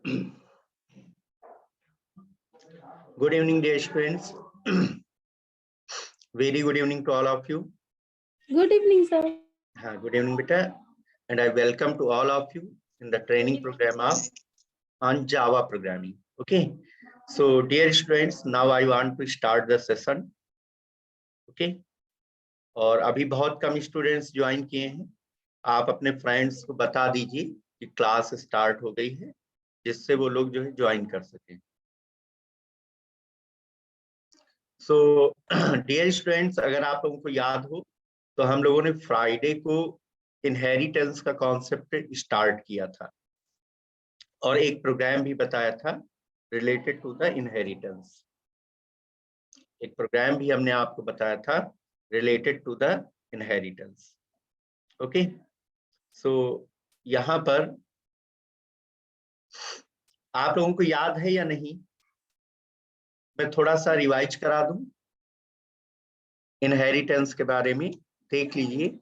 Good evening, dear students. Very good evening to all of you. Good evening, sir. Good evening, beta. And I welcome to all of you in the training program on Java programming. Okay. So, dear students, now I want to start the session. Okay. और अभी बहुत कम students join किए हैं. आप अपने friends को बता दीजिए कि क्लास स्टार्ट हो गई है, जिससे वो लोग जो है ज्वाइन कर सकें. सो डियर स्टूडेंट्स, अगर आप लोगों को याद हो तो हम लोगों ने फ्राइडे को इनहेरिटेंस का कॉन्सेप्ट स्टार्ट किया था और एक प्रोग्राम भी बताया था रिलेटेड टू द इनहेरिटेंस. एक प्रोग्राम भी हमने आपको बताया था related to the inheritance. Okay. So यहाँ पर आप लोगों को याद है या नहीं, मैं थोड़ा सा रिवाइज करा दूं इनहेरिटेंस के बारे में. देख लीजिए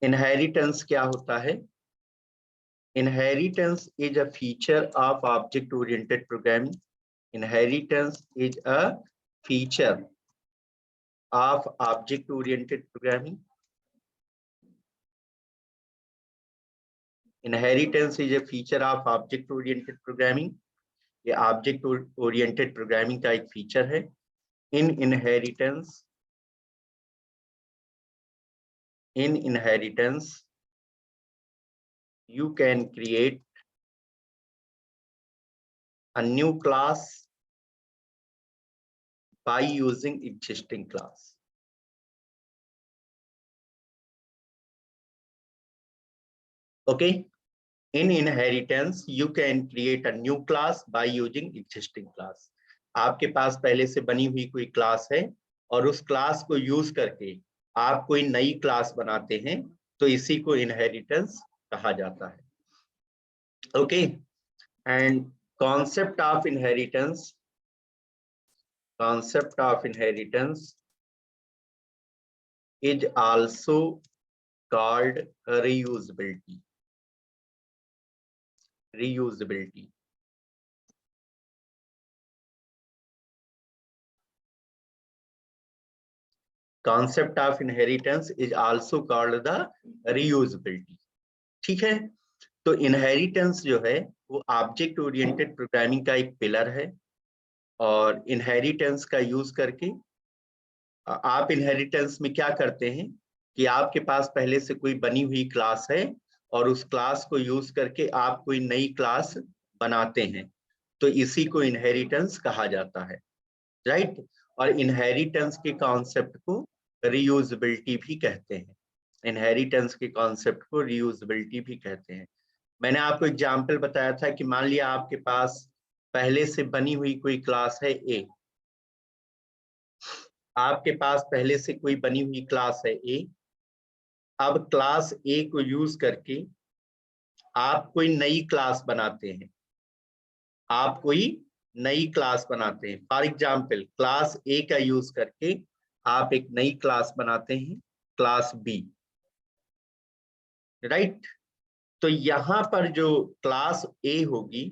इनहेरिटेंस क्या होता है. Inheritance is a feature of object-oriented programming. Inheritance is a feature of object-oriented programming. Inheritance is a feature of object-oriented programming. ये object-oriented programming का एक feature है. In inheritance, you can create a new class by using existing class. Okay. In inheritance, you can create a new class by using existing class. आपके पास पहले से बनी हुई कोई क्लास है और उस क्लास को यूज करके आप कोई नई क्लास बनाते हैं, तो इसी को इनहेरिटेंस कहा जाता है. Okay. And concept of inheritance is also called reusability. Concept of inheritance is also called the reusability. ठीक है. तो इनहेरिटेंस जो है वो ऑब्जेक्ट ओरिएंटेड प्रोग्रामिंग का एक पिलर है और इनहेरिटेंस का यूज करके आप इनहेरिटेंस में क्या करते हैं कि आपके पास पहले से कोई बनी हुई क्लास है और उस क्लास को यूज करके आप कोई नई क्लास बनाते हैं, तो इसी को इनहेरिटेंस कहा जाता है. राइट. और इनहेरिटेंस के कॉन्सेप्ट को रीयूजेबिलिटी भी कहते हैं. इनहेरिटेंस के कॉन्सेप्ट को रीयूजेबिलिटी भी कहते हैं. मैंने आपको एग्जाम्पल बताया था कि मान लिया आपके पास पहले से बनी हुई कोई क्लास है ए. आपके पास पहले से कोई बनी हुई क्लास है ए. अब क्लास ए को यूज करके आप कोई नई क्लास बनाते हैं. फॉर एग्जाम्पल क्लास ए का यूज करके आप एक नई क्लास बनाते हैं, क्लास बी. राइट. तो यहां पर जो क्लास ए होगी,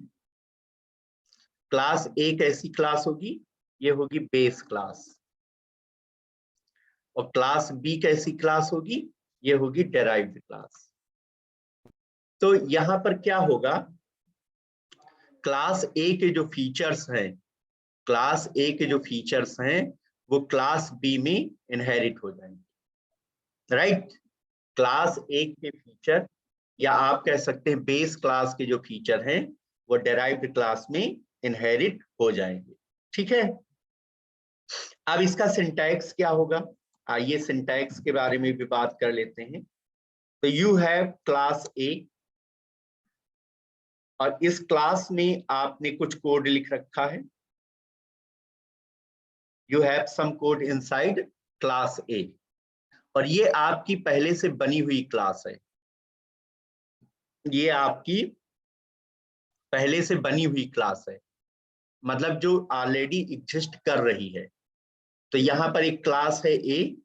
क्लास ए कैसी क्लास होगी? ये होगी बेस क्लास. और क्लास बी कैसी क्लास होगी? ये होगी डेराइव्ड क्लास. तो यहां पर क्या होगा, क्लास ए के जो फीचर्स हैं वो क्लास बी में इनहेरिट हो जाएंगे. राइट. क्लास ए के फीचर या आप कह सकते हैं बेस क्लास के जो फीचर हैं वो डेराइव्ड क्लास में इनहेरिट हो जाएंगे. ठीक है. अब इसका सिंटैक्स क्या होगा, आइए सिंटैक्स के बारे में भी बात कर लेते हैं. तो यू हैव क्लास ए और इस क्लास में आपने कुछ कोड लिख रखा है. You have some code inside class A और ये आपकी पहले से बनी हुई क्लास है. ये आपकी पहले से बनी हुई क्लास है, मतलब जो ऑलरेडी एग्जिस्ट कर रही है. तो यहाँ पर एक क्लास है ए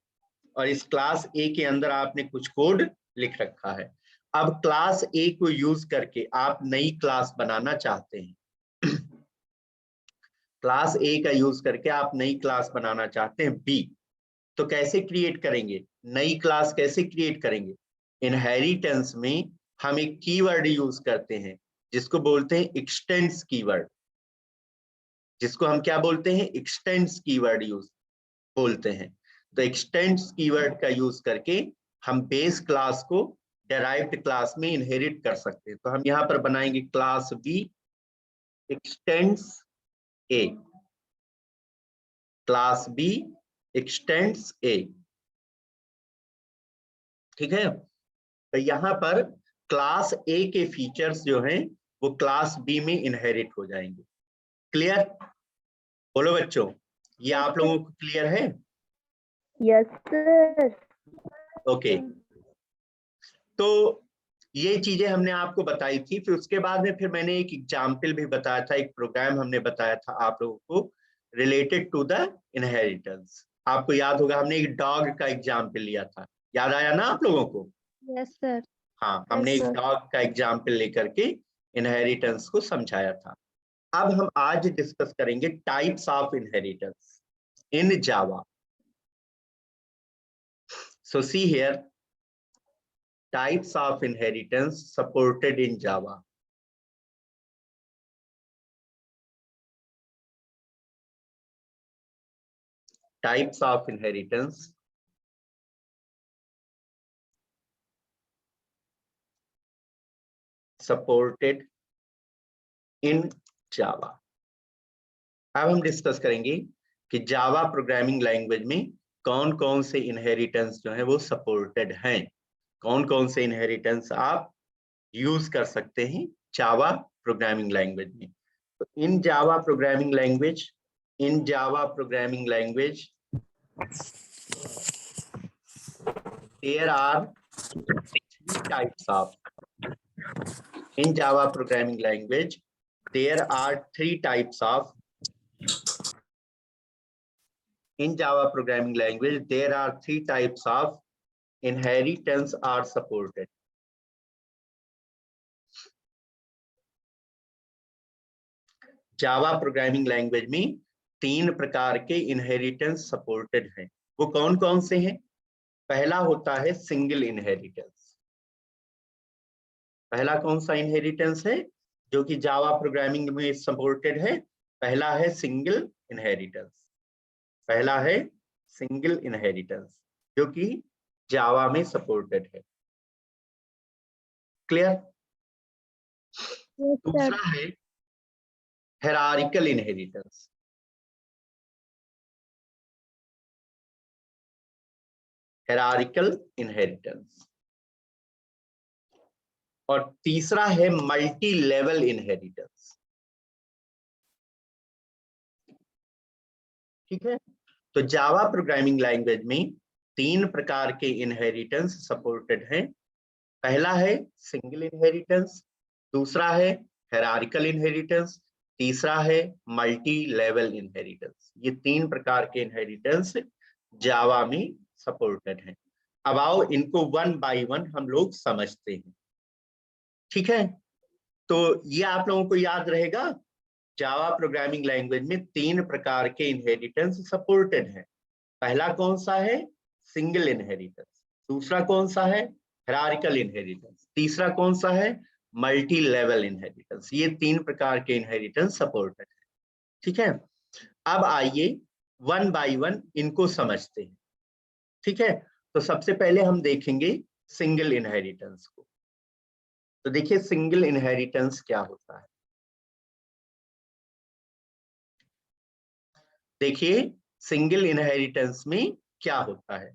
और इस क्लास ए के अंदर आपने कुछ कोड लिख रखा है अब क्लास ए को यूज करके आप नई क्लास बनाना चाहते हैं। क्लास ए का यूज करके आप नई क्लास बनाना चाहते हैं बी, तो कैसे क्रिएट करेंगे, नई क्लास कैसे क्रिएट करेंगे? इनहेरिटेंस में हम एक कीवर्ड यूज करते हैं जिसको बोलते हैं एक्सटेंड्स कीवर्ड, जिसको हम क्या बोलते हैं, एक्सटेंड्स कीवर्ड यूज बोलते हैं। तो एक्सटेंड्स कीवर्ड का यूज करके हम बेस क्लास को डेराइव्ड क्लास में इनहेरिट कर सकते हैं। तो हम यहाँ पर बनाएंगे class B extends A, class B extends ए, ठीक है। तो यहाँ पर क्लास ए के फीचर्स जो हैं वो क्लास बी में इनहेरिट हो जाएंगे। क्लियर? बोलो बच्चों, ये आप लोगों को क्लियर है? Yes sir. ओके, तो ये चीजें हमने आपको बताई थी। फिर उसके बाद में फिर मैंने एक एग्जाम्पल भी बताया था, एक प्रोग्राम हमने बताया था आप लोगों को रिलेटेड टू द इनहेरिटेंस। आपको याद होगा हमने एक डॉग का एग्जाम्पल लिया था, याद आया ना आप लोगों को? Yes sir. हाँ, हमने एक डॉग का एग्जाम्पल लेकर के इनहेरिटेंस को समझाया था। अब हम आज डिस्कस करेंगे types of inheritance in Java. So see here, types of inheritance supported in Java. Types of inheritance supported in Java. अब हम डिस्कस करेंगे कि जावा प्रोग्रामिंग लैंग्वेज में कौन कौन से इनहेरिटेंस जो है वो सपोर्टेड हैं, कौन कौन से इनहेरिटेंस आप यूज कर सकते हैं जावा प्रोग्रामिंग लैंग्वेज में। तो in Java programming language, in Java programming language there are three types of, in Java programming language there are three types of, in Java programming language there are three types of inheritance are supported. Java programming language में तीन प्रकार के inheritance supported हैं। वो कौन कौन से हैं? पहला होता है सिंगल इनहेरिटेंस। पहला कौन सा इनहेरिटेंस है जो कि जावा प्रोग्रामिंग में सपोर्टेड है? पहला है सिंगल इनहेरिटेंस। पहला है सिंगल इनहेरिटेंस जो कि जावा में सपोर्टेड है। क्लियर? दूसरा है हायरार्किकल इनहेरिटेंस। Hierarchical inheritance. और तीसरा है मल्टी लेवल इनहेरिटेंस। ठीक है, तो जावा प्रोग्रामिंग लैंग्वेज में तीन प्रकार के इनहेरिटेंस सपोर्टेड हैं। पहला है सिंगल इनहेरिटेंस, दूसरा है हायरार्किकल इनहेरिटेंस, तीसरा है मल्टी लेवल इनहेरिटेंस। ये तीन प्रकार के इनहेरिटेंस जावा में सपोर्टेड हैं। अब आओ इनको वन बाय वन हम लोग समझते हैं। ठीक है, तो ये आप लोगों को याद रहेगा, जावा प्रोग्रामिंग लैंग्वेज में तीन प्रकार के इनहेरिटेंस सपोर्टेड हैं। पहला कौन सा है? Single inheritance. दूसरा कौन सा है? Hierarchical inheritance. तीसरा कौन सा है? Multi level inheritance. ये तीन प्रकार के इनहेरिटेंस सपोर्टेड है। ठीक है, अब आइए वन बाय वन इनको समझते हैं। ठीक है, तो सबसे पहले हम देखेंगे सिंगल इनहेरिटेंस को। तो देखिए सिंगल इनहेरिटेंस क्या होता है। देखिए सिंगल इनहेरिटेंस में क्या होता है।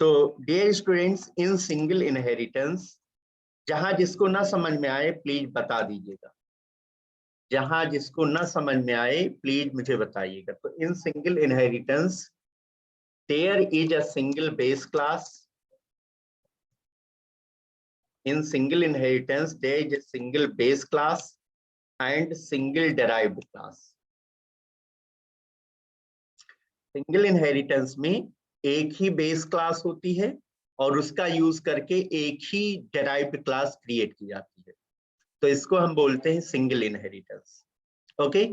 तो dear students, in single inheritance, जहां जिसको ना समझ में आए प्लीज बता दीजिएगा। जहां जिसको ना समझ में आए प्लीज मुझे बताइएगा। तो in single inheritance there is a single base class. In single inheritance there is a single base class and single derived class. Single inheritance में एक ही बेस क्लास होती है और उसका यूज करके एक ही डेराइव्ड क्लास क्रिएट की जाती है, तो इसको हम बोलते हैं सिंगल इनहेरिटेंस। ओके,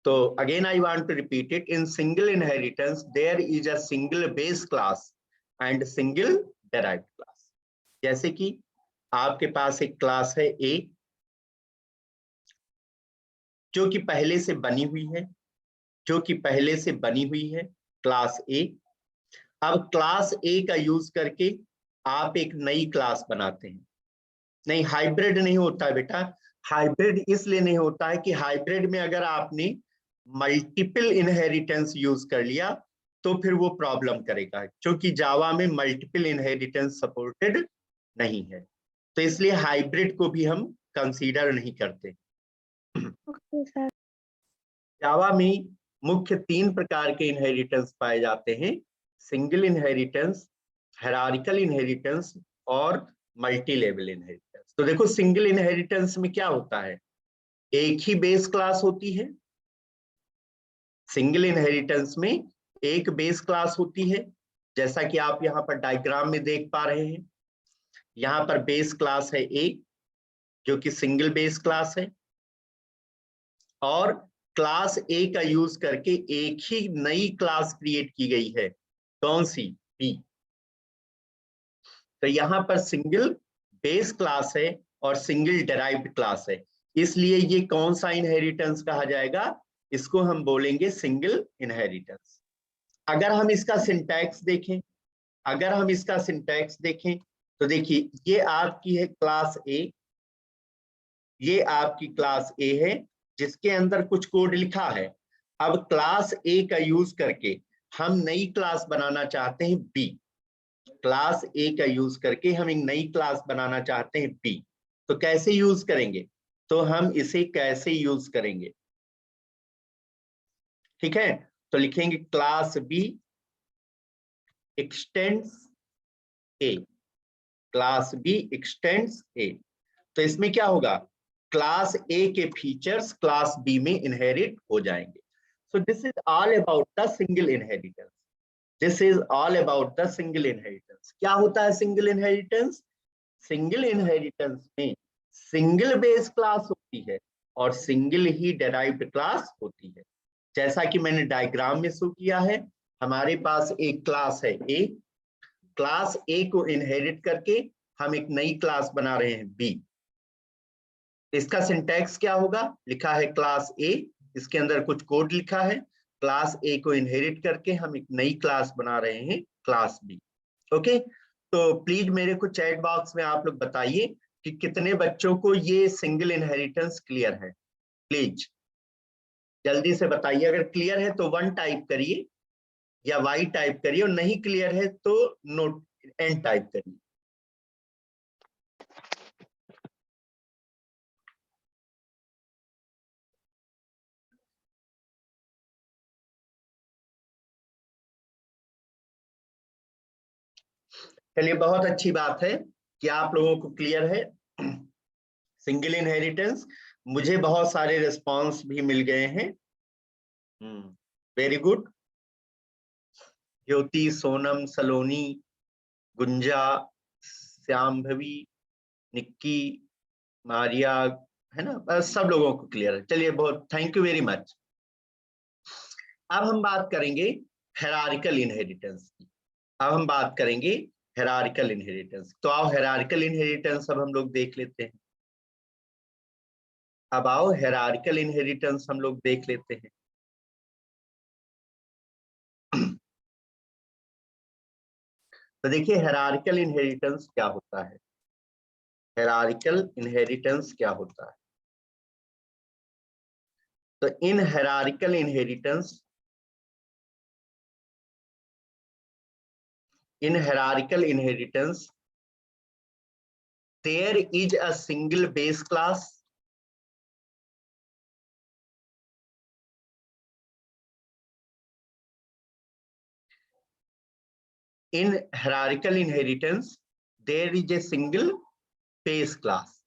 तो again I want to repeat it, in single inheritance there is a single base class and single derived class. जैसे कि आपके पास एक क्लास है ए जो कि पहले से बनी हुई है, क्लास ए। अब क्लास ए का यूज करके आप एक नई क्लास बनाते हैं। नहीं, हाइब्रिड नहीं होता है बेटा। हाइब्रिड इसलिए नहीं होता है कि हाइब्रिड में अगर आपने मल्टीपल इनहेरिटेंस यूज कर लिया तो फिर वो प्रॉब्लम करेगा, क्योंकि जावा में मल्टीपल इनहेरिटेंस सपोर्टेड नहीं है, तो इसलिए हाइब्रिड को भी हम कंसीडर नहीं करते। Okay sir. जावा में मुख्य 3 प्रकार के इनहेरिटेंस पाए जाते हैं, सिंगल इनहेरिटेंस, हायरार्किकल इनहेरिटेंस और मल्टी लेवल इनहेरिटेंस। तो देखो सिंगल इनहेरिटेंस में क्या होता है, एक ही बेस क्लास होती है। सिंगल इनहेरिटेंस में एक बेस क्लास होती है, जैसा कि आप यहाँ पर डायग्राम में देख पा रहे हैं। यहाँ पर बेस क्लास है ए जो कि सिंगल बेस क्लास है, और क्लास ए का यूज करके एक ही नई क्लास क्रिएट की गई है, कौन सी, बी। तो यहाँ पर सिंगल बेस क्लास है और सिंगल डेराइव्ड क्लास है, इसलिए ये कौन सा इनहेरिटेंस कहा जाएगा, इसको हम बोलेंगे सिंगल इनहेरिटेंस। अगर हम इसका सिंटैक्स देखें, तो देखिए ये आपकी है क्लास ए, ये आपकी क्लास ए है जिसके अंदर कुछ कोड लिखा है। अब क्लास ए का यूज करके हम नई क्लास बनाना चाहते हैं बी, क्लास ए का यूज करके हम एक नई क्लास बनाना चाहते हैं बी। तो कैसे यूज करेंगे, तो हम इसे कैसे यूज करेंगे, ठीक है। तो लिखेंगे class B extends A, class B extends ए। तो इसमें क्या होगा, क्लास ए के फीचर्स क्लास बी में इनहेरिट हो जाएंगे। So this is all about the single inheritance. This is all about the single inheritance. क्या होता है सिंगल इनहेरिटेंस, सिंगल इनहेरिटेंस में सिंगल बेस क्लास होती है और सिंगल ही डेराइव्ड क्लास होती है। जैसा कि मैंने डायग्राम में शो किया है, हमारे पास एक क्लास है ए, क्लास ए को इनहेरिट करके हम एक नई क्लास बना रहे हैं बी। इसका सिंटैक्स क्या होगा, लिखा है क्लास ए, इसके अंदर कुछ कोड लिखा है, क्लास ए को इनहेरिट करके हम एक नई क्लास बना रहे हैं क्लास बी। ओके, तो प्लीज मेरे को चैट बॉक्स में आप लोग बताइए कि कितने बच्चों को ये सिंगल इनहेरिटेंस क्लियर है, प्लीज जल्दी से बताइए। अगर क्लियर है तो 1 टाइप करिए या y टाइप करिए, और नहीं क्लियर है तो नोट n टाइप करिए। चलिए बहुत अच्छी बात है कि आप लोगों को क्लियर है सिंगल इनहेरिटेंस। मुझे बहुत सारे रिस्पांस भी मिल गए हैं, वेरी गुड। ज्योति, सोनम, सलोनी, गुंजा, श्यामभवी, निक्की, मारिया, है ना, बस सब लोगों को क्लियर है। चलिए बहुत थैंक यू वेरी मच। अब हम बात करेंगे हायरार्किकल इनहेरिटेंस की। तो आओ हायरार्किकल इनहेरिटेंस अब हम लोग देख लेते हैं। तो देखिए हायरार्किकल इनहेरिटेंस क्या होता है, तो in hierarchical inheritance there is a single base class in hierarchical inheritance, there is a single base class.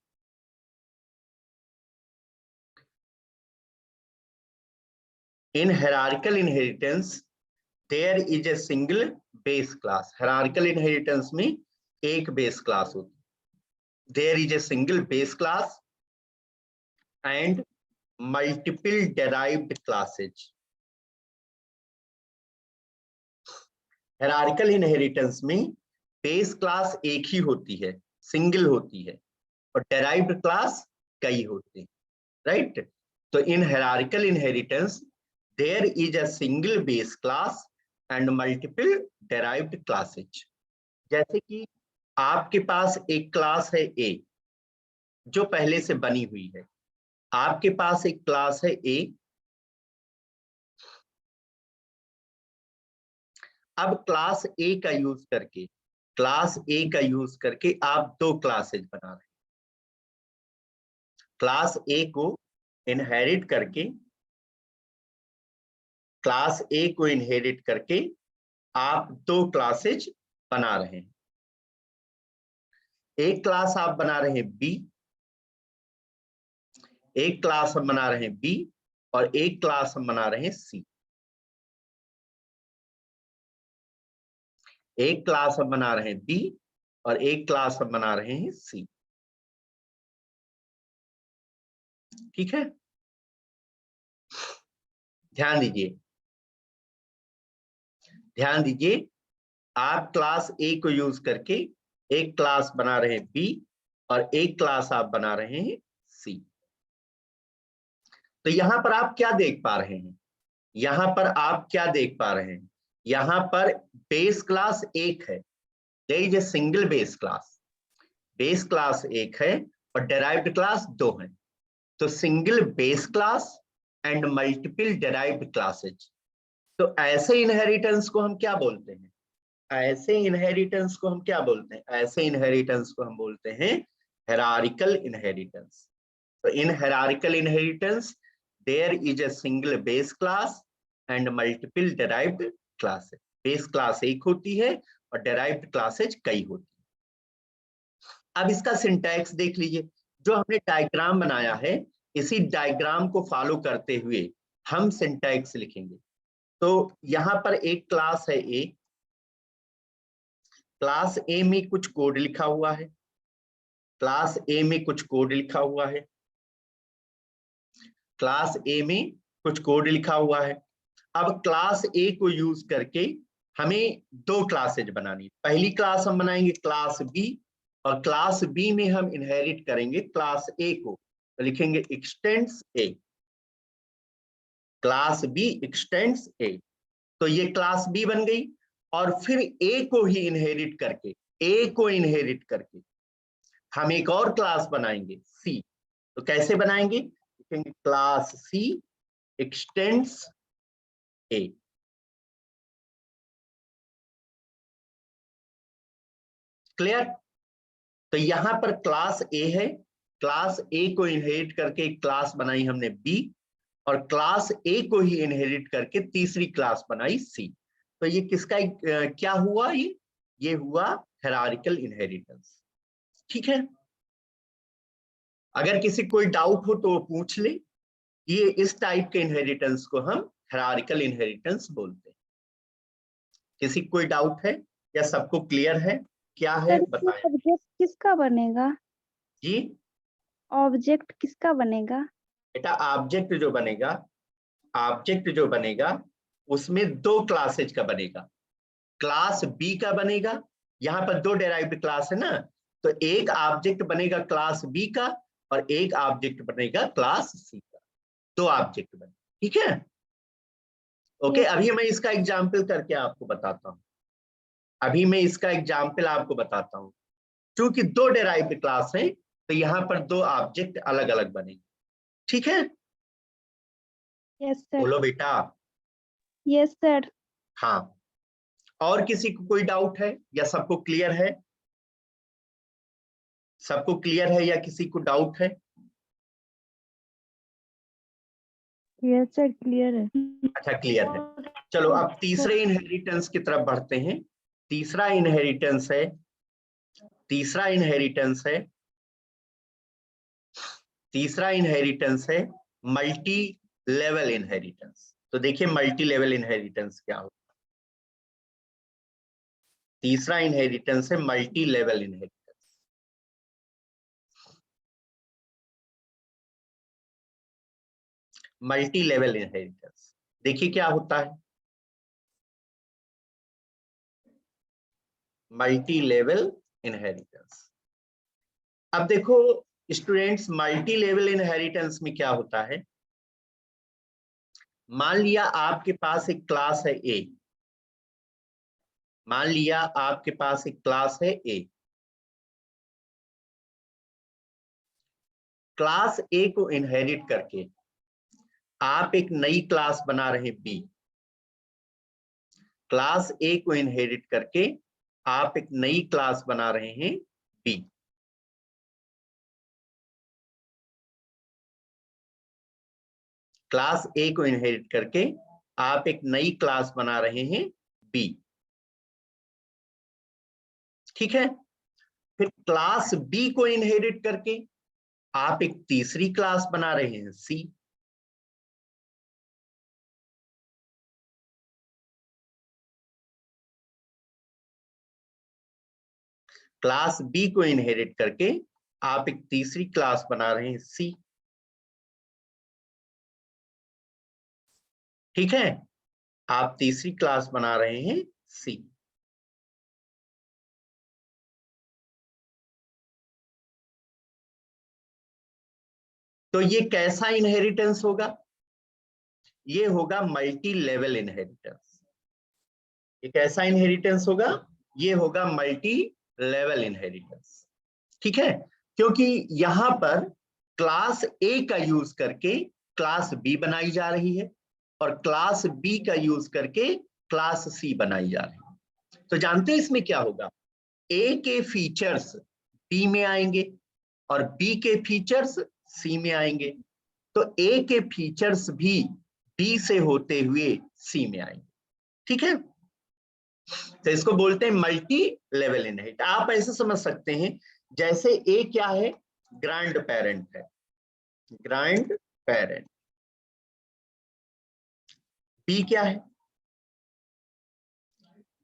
In hierarchical inheritance there is a single base class. Hierarchical inheritance में एक base class होती है। There is a single base class and multiple derived classes. Hierarchical inheritance में base class एक ही होती है, single होती है, और डेराइव्ड क्लास कई होते हैं, राइट। तो in hierarchical inheritance there is a single base class and multiple derived classes. जैसे कि आपके पास एक क्लास है ए जो पहले से बनी हुई है। आपके पास एक क्लास है ए, अब क्लास ए का यूज करके आप दो क्लासेज बना रहे हैं। क्लास ए को इनहेरिट करके आप दो क्लासेज बना रहे हैं। एक क्लास आप बना रहे हैं बी, एक क्लास हम बना रहे हैं बी, और एक क्लास हम बना रहे हैं सी। एक क्लास हम बना रहे हैं बी और एक क्लास हम बना रहे हैं सी। ठीक है, ध्यान दीजिए, आप क्लास ए को यूज करके एक क्लास बना रहे हैं बी और एक क्लास आप बना रहे हैं सी। तो यहां पर आप क्या देख पा रहे हैं? यहां पर बेस क्लास एक है, there is a single base class. Base class एक है और डेराइव्ड क्लास दो हैं। तो single base class and multiple derived classes. तो ऐसे इनहेरिटेंस को हम क्या बोलते हैं? ऐसे इनहेरिटेंस को हम बोलते हैं हायरार्किकल इनहेरिटेंस। तो in hierarchical inheritance there is a single base class and multiple derived classes. Base class एक होती है और डेराइव्ड क्लासेज कई होती है। अब इसका सिंटैक्स देख लीजिए। जो हमने डायग्राम बनाया है, इसी डायग्राम को फॉलो करते हुए हम सिंटैक्स लिखेंगे। तो यहां पर एक क्लास है ए, क्लास ए में कुछ कोड लिखा हुआ है, क्लास ए में कुछ कोड लिखा हुआ है, क्लास ए में कुछ कोड लिखा हुआ है। अब क्लास ए को यूज करके हमें दो क्लासेज बनानी। पहली क्लास हम बनाएंगे क्लास बी, और क्लास बी में हम इनहेरिट करेंगे क्लास ए को। तो लिखेंगे x tends A, class B extends ए। तो ये क्लास बी बन गई। और फिर ए को इनहेरिट करके हम एक और क्लास बनाएंगे सी। तो कैसे बनाएंगे? लिखेंगे क्लास सी एक्सटेंड्स ए। क्लियर? तो यहां पर क्लास ए है, क्लास ए को इनहेरिट करके एक क्लास बनाई हमने बी, और क्लास ए को ही इनहेरिट करके तीसरी क्लास बनाई सी। तो ये किसका क्या हुआ? ये हुआ हायरार्किकल इनहेरिटेंस। ठीक है, अगर किसी कोई डाउट हो तो वो पूछ ले। ये इस टाइप के इनहेरिटेंस को हम हायरार्किकल इनहेरिटेंस बोलते हैं। किसी कोई डाउट है या सबको क्लियर है? क्या है बताएं ऑब्जेक्ट किसका बनेगा? जी। ऑब्जेक्ट किसका बनेगा? बेटा ऑब्जेक्ट जो बनेगा उसमें दो क्लासेज का बनेगा। क्लास बी का बनेगा, यहाँ पर दो डेराइव्ड क्लास है ना, तो एक ऑब्जेक्ट बनेगा क्लास बी का और एक ऑब्जेक्ट बनेगा क्लास सी का। दो ऑब्जेक्ट बने। ठीक है, ओके। अभी मैं इसका एग्जाम्पल करके आपको बताता हूँ। क्योंकि दो डेराइव्ड क्लास है तो यहाँ पर दो ऑब्जेक्ट अलग अलग बनेंगे। ठीक है, यस सर। बोलो बेटा। Yes sir. हाँ, और किसी को कोई डाउट है या सबको क्लियर है? या किसी को डाउट है? यस सर, क्लियर है। अच्छा, क्लियर है। चलो अब तीसरे इनहेरिटेंस की तरफ बढ़ते हैं। तीसरा इनहेरिटेंस है मल्टी लेवल इनहेरिटेंस। तो देखिए मल्टी लेवल इनहेरिटेंस क्या होता है। तीसरा इनहेरिटेंस है multi level inheritance. Multi level inheritance देखिए क्या होता है। मल्टी लेवल इनहेरिटेंस, अब देखो स्टूडेंट्स, मल्टी लेवल इनहेरिटेंस में क्या होता है। मान लिया आपके पास एक क्लास है ए, मान लिया आपके पास एक क्लास है ए। क्लास ए को इनहेरिट करके आप एक नई क्लास बना रहे बी। क्लास ए को इनहेरिट करके आप एक नई क्लास बना रहे हैं बी। क्लास ए को इनहेरिट करके आप एक नई क्लास बना रहे हैं बी, ठीक है। फिर क्लास बी को इनहेरिट करके आप एक तीसरी क्लास बना रहे हैं सी। क्लास बी को इनहेरिट करके आप एक तीसरी क्लास बना रहे हैं सी, ठीक है। आप तीसरी क्लास बना रहे हैं सी। तो ये कैसा इनहेरिटेंस होगा? ये होगा मल्टी लेवल इनहेरिटेंस। ये कैसा इनहेरिटेंस होगा? ये होगा मल्टी लेवल इनहेरिटेंस, ठीक है। क्योंकि यहां पर क्लास ए का यूज करके क्लास बी बनाई जा रही है और क्लास बी का यूज करके क्लास सी बनाई जा रही है। तो जानते हैं इसमें क्या होगा? ए के फीचर्स बी में आएंगे और बी के फीचर्स सी में आएंगे, तो ए के फीचर्स भी बी से होते हुए सी में आएंगे, ठीक है। तो इसको बोलते हैं मल्टी लेवल इनहेरिट। आप ऐसे समझ सकते हैं जैसे ए क्या है? ग्रैंड पेरेंट है, ग्रैंड पेरेंट। बी क्या है?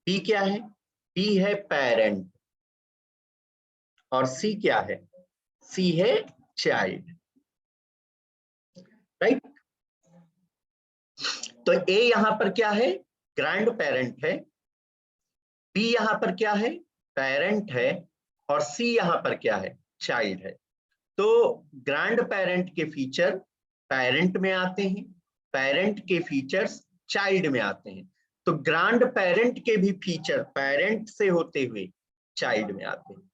बी क्या है? बी है पेरेंट। और सी क्या है? सी है चाइल्ड, राइट। तो ए यहां पर क्या है? ग्रैंड पेरेंट है। बी यहां पर क्या है? पेरेंट है। और सी यहां पर क्या है? चाइल्ड है। तो ग्रैंड पेरेंट के फीचर पेरेंट में आते हैं, पेरेंट के फीचर्स चाइल्ड में आते हैं। तो ग्रैंड पेरेंट के भी फीचर पेरेंट से होते हुए चाइल्ड में आते हैं।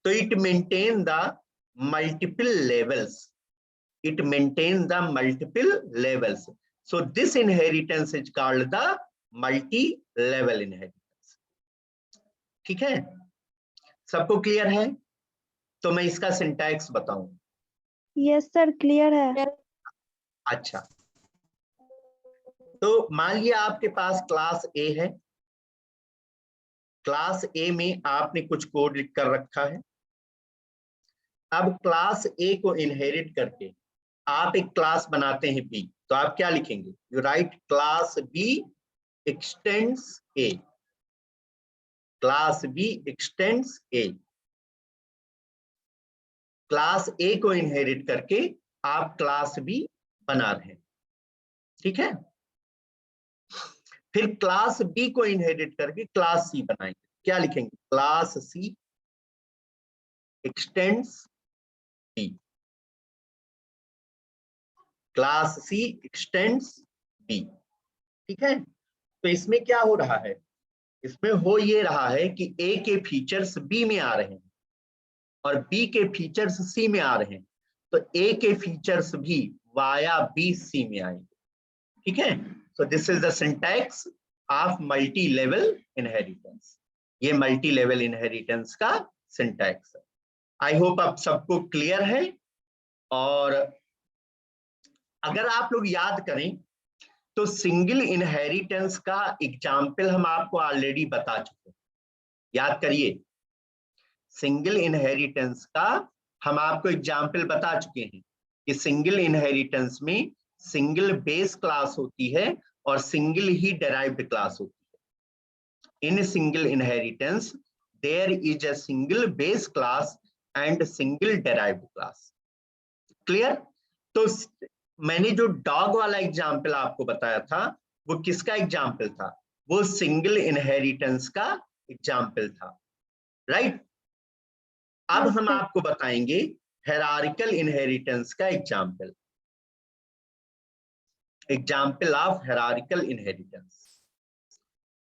तो it maintain the multiple levels, it maintains the multiple levels. So this inheritance is called the multi-level inheritance. ठीक है, सबको क्लियर है? तो मैं इसका सिंटैक्स बताऊं। यस सर, क्लियर है। अच्छा, तो मान लिया आपके पास क्लास ए है। क्लास ए में आपने कुछ कोड लिख कर रखा है। अब क्लास ए को इनहेरिट करके आप एक क्लास बनाते हैं बी, तो आप क्या लिखेंगे? You write class B extends A. Class B extends A. Class A को इनहेरिट करके आप क्लास बी बना रहे हैं, ठीक है। फिर क्लास बी को इनहेरिट करके क्लास सी बनाएंगे, क्या लिखेंगे? Class C extends B. Class C extends B, ठीक है। तो इसमें क्या हो रहा है? इसमें हो ये रहा है कि ए के फीचर्स बी में आ रहे हैं और बी के फीचर्स सी में आ रहे हैं, तो ए के फीचर्स भी वाया बी सी में आएंगे, ठीक है। So this is the syntax of multi level inheritance. ये मल्टी लेवल इनहेरिटेंस का सिंटैक्स है। आई होप आप सबको क्लियर है। और अगर आप लोग याद करें तो सिंगल इनहेरिटेंस का एग्जाम्पल हम आपको ऑलरेडी बता चुके हैं, याद करिए। सिंगल इनहेरिटेंस का हम आपको एग्जाम्पल बता चुके हैं कि सिंगल इनहेरिटेंस में सिंगल बेस क्लास होती है और सिंगल ही डेराइव्ड क्लास होती है। In single inheritance, there is a single base class and single derived class. Clear? तो मैंने जो डॉग वाला एग्जाम्पल आपको बताया था वो किसका एग्जाम्पल था? वो सिंगल इनहेरिटेंस का एग्जाम्पल था, राइट? अब हम आपको बताएंगे हायरार्किकल इनहेरिटेंस का example, example of hierarchical inheritance,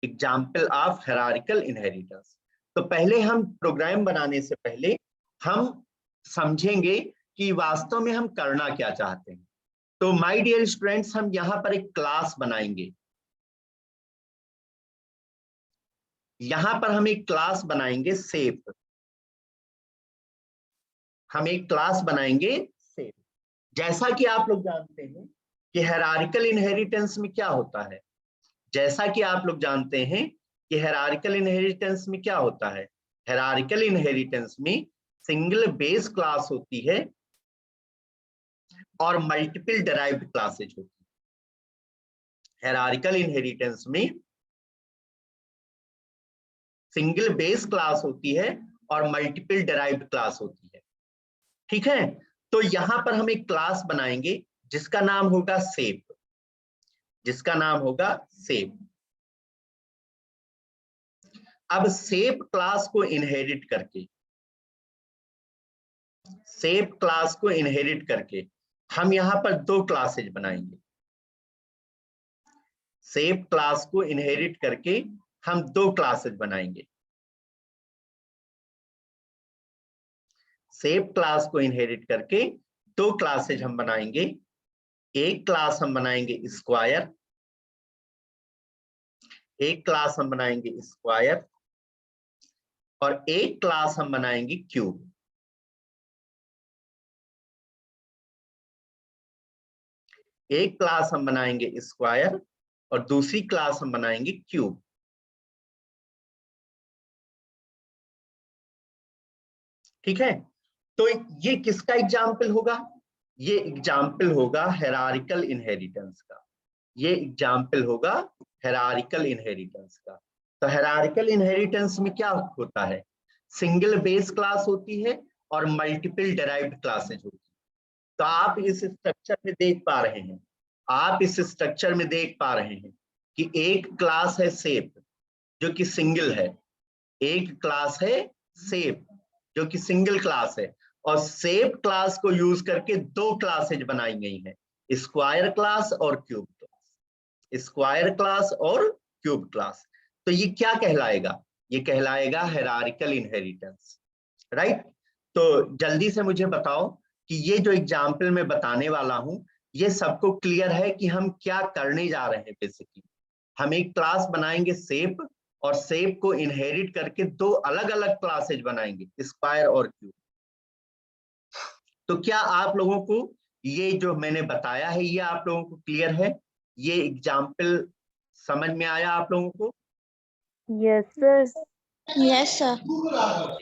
example of hierarchical inheritance. तो पहले हम प्रोग्राम बनाने से पहले हम समझेंगे कि वास्तव में हम करना क्या चाहते हैं। तो माय डियर स्टूडेंट्स, हम यहां पर एक क्लास बनाएंगे, यहां पर हम एक क्लास बनाएंगे सेफ, हम एक क्लास बनाएंगे सेफ। जैसा कि आप लोग जानते हैं कि हायरार्किकल इनहेरिटेंस में क्या होता है, जैसा कि आप लोग जानते हैं कि हायरार्किकल इनहेरिटेंस में क्या होता है, हायरार्किकल इनहेरिटेंस में सिंगल बेस क्लास होती है और मल्टीपल डिराइव्ड क्लासेज होती है। हायरार्किकल इनहेरिटेंस में सिंगल बेस क्लास होती है और मल्टीपल डिराइव्ड क्लास होती है, ठीक है? तो यहां पर हम एक क्लास बनाएंगे जिसका नाम होगा सेप, जिसका नाम होगा सेप। अब सेप क्लास को इनहेरिट करके, सेप क्लास को इनहेरिट करके हम यहां पर दो क्लासेज बनाएंगे। सेप क्लास को इनहेरिट करके हम दो क्लासेज बनाएंगे। सेप क्लास को इनहेरिट करके दो क्लासेज हम बनाएंगे। एक क्लास हम बनाएंगे स्क्वायर, एक क्लास हम बनाएंगे स्क्वायर और एक क्लास हम बनाएंगे क्यूब। एक क्लास हम बनाएंगे स्क्वायर और दूसरी क्लास हम बनाएंगे क्यूब। ठीक है? तो ये किसका एग्जाम्पल होगा? ये एग्जाम्पल होगा हायरार्किकल इनहेरिटेंस का, ये एग्जाम्पल होगा हायरार्किकल इनहेरिटेंस का। तो हायरार्किकल इनहेरिटेंस में क्या होता है? सिंगल बेस क्लास होती है और मल्टीपल डिराइव्ड क्लासेज होती है। तो आप इस स्ट्रक्चर में देख पा रहे हैं, आप इस स्ट्रक्चर में देख पा रहे हैं कि एक क्लास है सेप जो कि सिंगल है, एक क्लास है सेप जो कि सिंगल क्लास है, और सेप क्लास को यूज करके दो क्लासेज बनाई गई हैं, स्क्वायर क्लास और क्यूब क्लास, स्क्वायर क्लास और क्यूब क्लास। तो ये क्या कहलाएगा? ये कहलाएगा हायरार्किकल इनहेरिटेंस, राइट? तो जल्दी से मुझे बताओ कि ये जो एग्जाम्पल मैं बताने वाला हूं, ये सबको क्लियर है कि हम क्या करने जा रहे हैं? बेसिकली हम एक क्लास बनाएंगे सेप और सेप को इनहेरिट करके दो अलग अलग क्लासेज बनाएंगे, स्क्वायर और क्यूब। तो क्या आप लोगों को ये जो मैंने बताया है ये आप लोगों को क्लियर है? ये एग्जाम्पल समझ में आया आप लोगों को? Yes sir. Yes sir.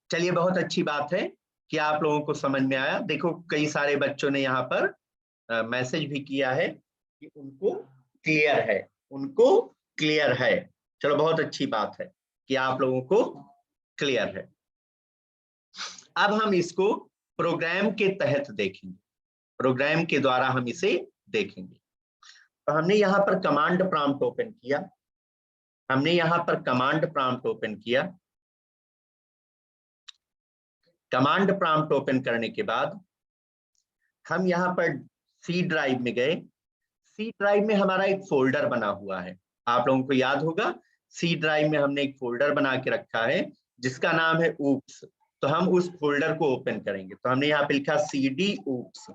चलिए, बहुत अच्छी बात है कि आप लोगों को समझ में आया। देखो कई सारे बच्चों ने यहाँ पर मैसेज भी किया है कि उनको क्लियर है, उनको क्लियर है। चलो, बहुत अच्छी बात है कि आप लोगों को क्लियर है। अब हम इसको प्रोग्राम के तहत देखेंगे, प्रोग्राम के द्वारा हम इसे देखेंगे। तो हमने यहाँ पर कमांड प्रॉम्प्ट ओपन किया, हमने यहाँ पर कमांड प्रॉम्प्ट ओपन किया। कमांड प्रॉम्प्ट ओपन करने के बाद हम यहाँ पर सी ड्राइव में गए। सी ड्राइव में हमारा एक फोल्डर बना हुआ है, आप लोगों को याद होगा सी ड्राइव में हमने एक फोल्डर बना के रखा है जिसका नाम है ऊप्स। तो हम उस फोल्डर को ओपन करेंगे। तो हमने यहाँ पे लिखा cd oops,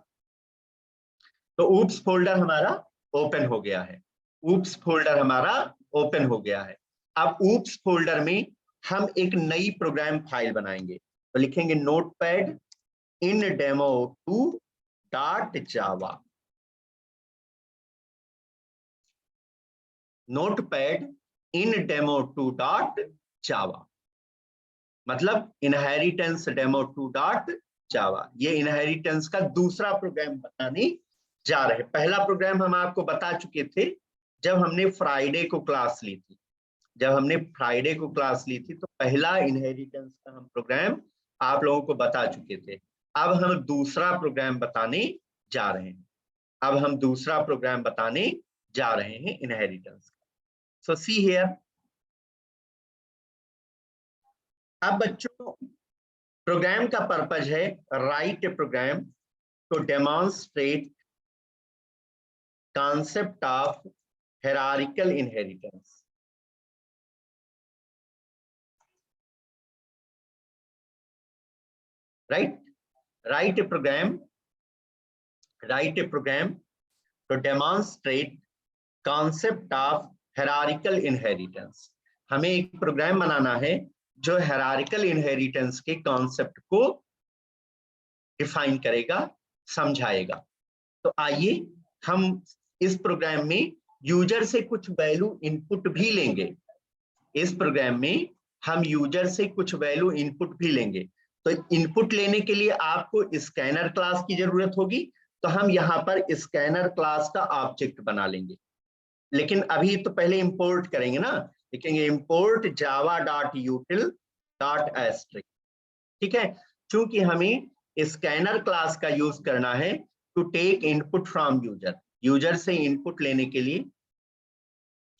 तो ऊप्स फोल्डर हमारा ओपन हो गया है, ऊप्स फोल्डर हमारा ओपन हो गया है। अब ऊप्स फोल्डर में हम एक नई प्रोग्राम फाइल बनाएंगे। तो लिखेंगे नोटपैड इन demo2 .java, नोटपैड इन demo2 .java, मतलब इनहेरिटेंस demo2 जावा। ये इनहेरिटेंस का दूसरा प्रोग्राम बनाने जा रहे हैं। पहला प्रोग्राम हम आपको बता चुके थे जब हमने फ्राइडे को क्लास ली थी। जब हमने फ्राइडे को क्लास ली थी तो पहला इनहेरिटेंस का हम प्रोग्राम आप लोगों को बता चुके थे। अब हम दूसरा प्रोग्राम बताने जा रहे हैं। अब हम दूसरा प्रोग्राम बताने जा रहे हैं इनहेरिटेंस का। सो सी हियर, अब बच्चों प्रोग्राम का पर्पज है write a program to demonstrate concept of hierarchical inheritance. Right? Write a program to demonstrate concept of hierarchical inheritance. हमें एक प्रोग्राम बनाना है जो hierarchical inheritance के कॉन्सेप्ट को डिफाइन करेगा, समझाएगा। तो आइए हम इस प्रोग्राम में यूजर से कुछ वैल्यू इनपुट भी लेंगे। इस प्रोग्राम में हम यूजर से कुछ वैल्यू इनपुट भी लेंगे। तो इनपुट लेने के लिए आपको स्कैनर क्लास की जरूरत होगी। तो हम यहाँ पर स्कैनर क्लास का ऑब्जेक्ट बना लेंगे। लेकिन अभी तो पहले इंपोर्ट करेंगे ना, लिखेंगे इंपोर्ट java.util.asterisk। ठीक है, क्योंकि हमें स्कैनर क्लास का यूज करना है to take input from user. User से इनपुट लेने के लिए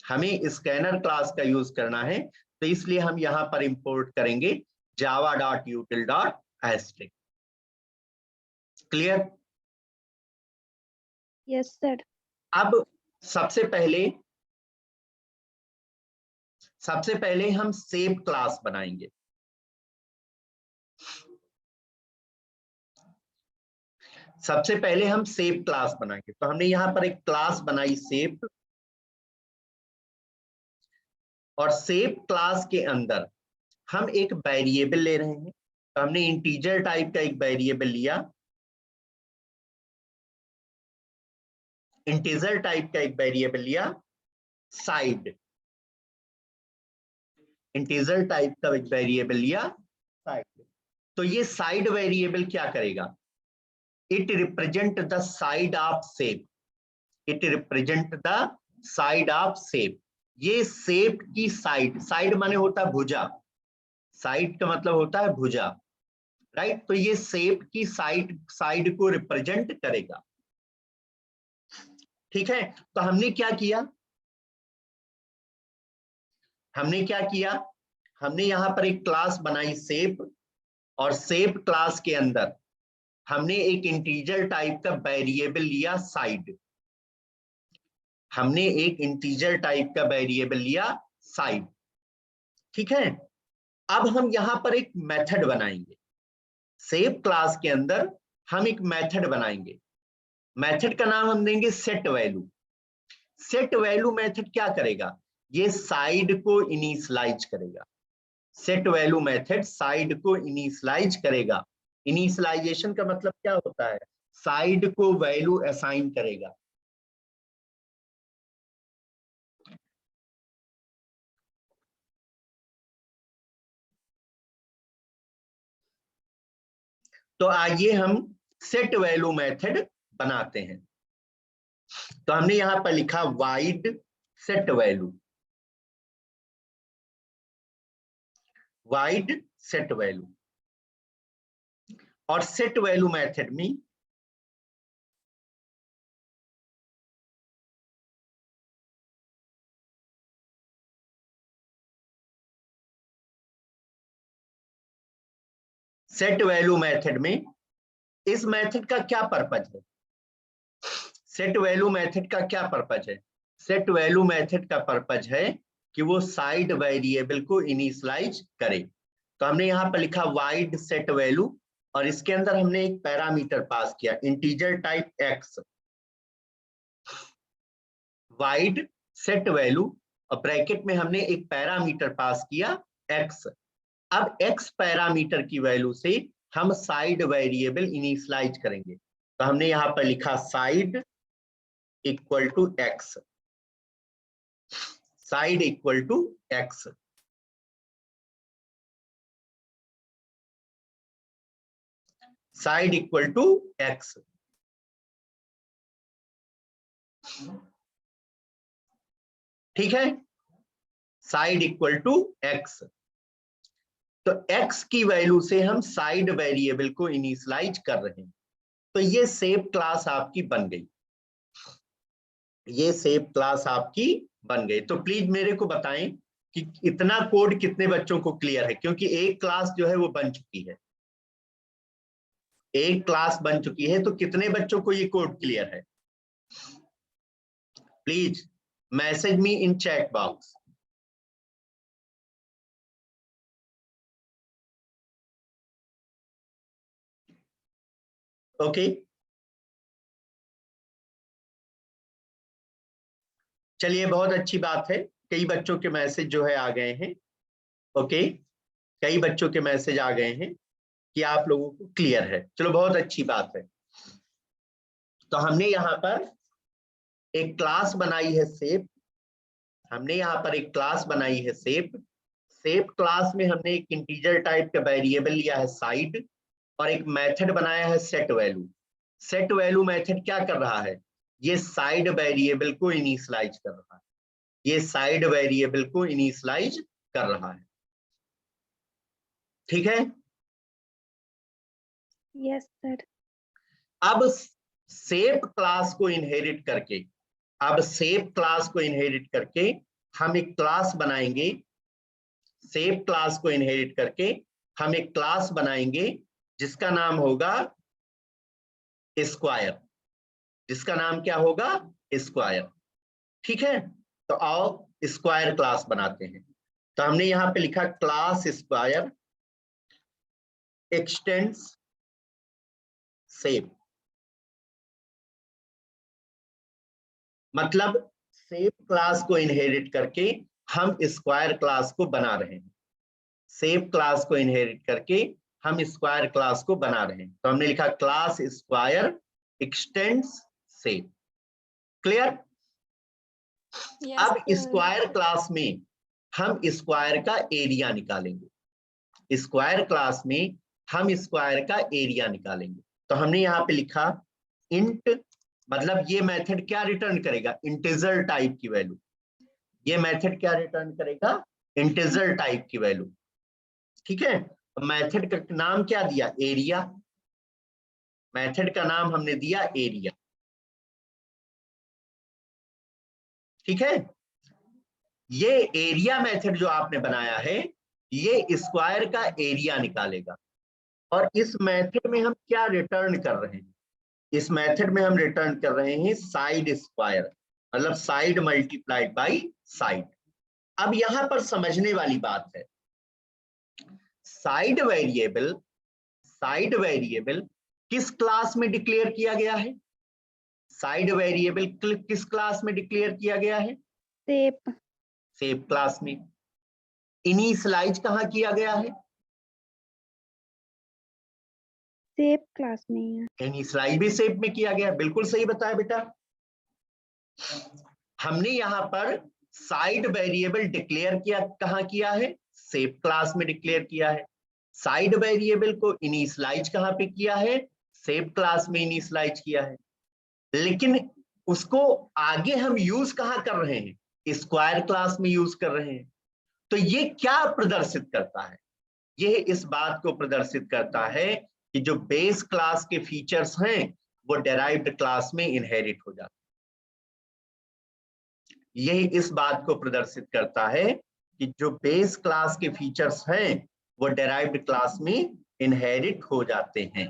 हमें स्कैनर क्लास का यूज करना है। तो इसलिए हम यहां पर इंपोर्ट करेंगे java.util.asterisk। क्लियर? Yes, sir. अब सबसे पहले हम सेव क्लास बनाएंगे। सबसे पहले हम सेव क्लास बनाएंगे। तो हमने यहां पर एक क्लास बनाई सेव, और सेव क्लास के अंदर हम एक वेरिएबल ले रहे हैं। तो हमने इंटीजर टाइप का एक वेरिएबल लिया, इंटीजर टाइप का एक वेरिएबल लिया साइड। इंटीजर टाइप का एक वेरिएबल लिया साइड। तो ये साइड वेरिएबल क्या करेगा? It represent the side of save. It represent the side of save. ये सेव की साइड, साइड माने होता है भुजा, साइड का मतलब होता है भुजा, राइट? तो ये सेव की साइड को रिप्रेजेंट करेगा। ठीक है, तो हमने क्या किया? हमने यहां पर एक क्लास बनाई सेव, और सेव क्लास के अंदर हमने एक इंटीजर टाइप का वेरिएबल लिया साइड। हमने एक इंटीजर टाइप का वेरिएबल लिया साइड। ठीक है, अब हम यहां पर एक मेथड बनाएंगे। सेव क्लास के अंदर हम एक मेथड बनाएंगे। मेथड का नाम हम देंगे set value. Set value method क्या करेगा? ये साइड को इनिशियलाइज करेगा। सेट वैल्यू मेथड साइड को इनिशियलाइज करेगा। इनिशियलाइजेशन का मतलब क्या होता है? साइड को वैल्यू असाइन करेगा। तो आइए हम सेट वैल्यू मेथड बनाते हैं। तो हमने यहां पर लिखा wide set value, wide set value. और सेट वैल्यू मेथड में सेट वैल्यू मेथड में इस मेथड का क्या पर्पज है? सेट वैल्यू मेथड का क्या पर्पज है? सेट वैल्यू मेथड का पर्पज है कि वो साइड वेरिएबल को इनिशियलाइज करे। तो हमने यहां पर लिखा वाइड सेट वैल्यू, और इसके अंदर हमने एक पैरामीटर पास किया integer type x. Wide set value और ब्रैकेट में हमने एक पैरामीटर पास किया एक्स। अब एक्स पैरामीटर की वैल्यू से हम साइड वेरिएबल इनिशियलाइज करेंगे। तो हमने यहां पर लिखा side equal to X, side equal to X. Side equal to X. ठीक है, साइड इक्वल टू एक्स। तो x की वैल्यू से हम साइड वेरिएबल को इनिशियलाइज कर रहे हैं। तो ये सेप क्लास आपकी बन गई, ये सेप क्लास आपकी बन गई। तो प्लीज मेरे को बताएं कि इतना कोड कितने बच्चों को क्लियर है, क्योंकि एक क्लास जो है वो बन चुकी है, एक क्लास बन चुकी है। तो कितने बच्चों को ये कोड क्लियर है? Please message me in chat box. Okay, चलिए बहुत अच्छी बात है, कई बच्चों के मैसेज जो है आ गए हैं। ओके, कई बच्चों के मैसेज आ गए हैं कि आप लोगों को क्लियर है, चलो बहुत अच्छी बात है। तो हमने यहाँ पर एक क्लास बनाई है सेप, हमने यहाँ पर एक क्लास बनाई है सेप। सेप क्लास में हमने एक इंटीजर टाइप का वेरिएबल लिया है साइड, और एक मेथड बनाया है set value. Set value method क्या कर रहा है? ये साइड वेरिएबल को इनिशियलाइज कर रहा है, ये साइड वेरिएबल को इनिशियलाइज कर रहा है। ठीक है, यस सर। अब सेप क्लास को इनहेरिट करके, अब सेप क्लास को इनहेरिट करके हम एक क्लास बनाएंगे। सेप क्लास को इनहेरिट करके हम एक क्लास बनाएंगे जिसका नाम होगा स्क्वायर, जिसका नाम क्या होगा? स्क्वायर। ठीक है, तो आओ स्क्वायर क्लास बनाते हैं। तो हमने यहां पे लिखा क्लास स्क्वायर एक्सटेंड्स सेप, मतलब सेप क्लास को इनहेरिट करके हम स्क्वायर क्लास को बना रहे हैं। सेप क्लास को इनहेरिट करके हम स्क्वायर क्लास को बना रहे हैं। तो हमने लिखा क्लास स्क्वायर एक्सटेंड्स सेप। क्लियर? अब स्क्वायर क्लास में हम स्क्वायर का एरिया निकालेंगे, स्क्वायर क्लास में हम स्क्वायर का एरिया निकालेंगे। तो हमने यहाँ पे लिखा इंट, मतलब ये मेथड क्या रिटर्न करेगा? इंटीजर टाइप की वैल्यू। ये मेथड क्या रिटर्न करेगा? इंटीजर टाइप की वैल्यू। ठीक है, तो मेथड का नाम क्या दिया? एरिया। मेथड का नाम हमने दिया एरिया। ठीक है, ये एरिया मेथड जो आपने बनाया है ये स्क्वायर का एरिया निकालेगा। और इस मेथड में हम क्या रिटर्न कर रहे हैं? इस मेथड में हम रिटर्न कर रहे हैं साइड स्क्वायर, मतलब साइड मल्टीप्लाइड बाई साइड। अब यहां पर समझने वाली बात है, साइड वेरिएबल, साइड वेरिएबल किस क्लास में डिक्लेयर किया गया है? साइड वेरिएबल किस क्लास में डिक्लेयर किया गया है? सेप। सेप क्लास में। इनिशियलाइज कहां किया गया है? सेप क्लास में ही है। इनिशियलाइज भी सेप में किया गया, बिल्कुल सही बताया बेटा। हमने यहाँ पर साइड वेरिएबल डिक्लेयर किया, कहां किया है? सेप क्लास में डिक्लेयर किया है। साइड वेरिएबल को इनिशियलाइज कहां पे किया है? सेप क्लास में इनिशियलाइज किया है। लेकिन उसको आगे हम यूज कहां कर रहे हैं? स्क्वायर क्लास में यूज कर रहे हैं। तो ये क्या प्रदर्शित करता है? ये इस बात को प्रदर्शित करता है कि जो बेस क्लास के फीचर्स हैं वो डेराइव्ड क्लास में इनहेरिट हो जाते हैं। यही इस बात को प्रदर्शित करता है कि जो बेस क्लास के फीचर्स हैं वो डेराइव्ड क्लास में इनहेरिट हो जाते हैं।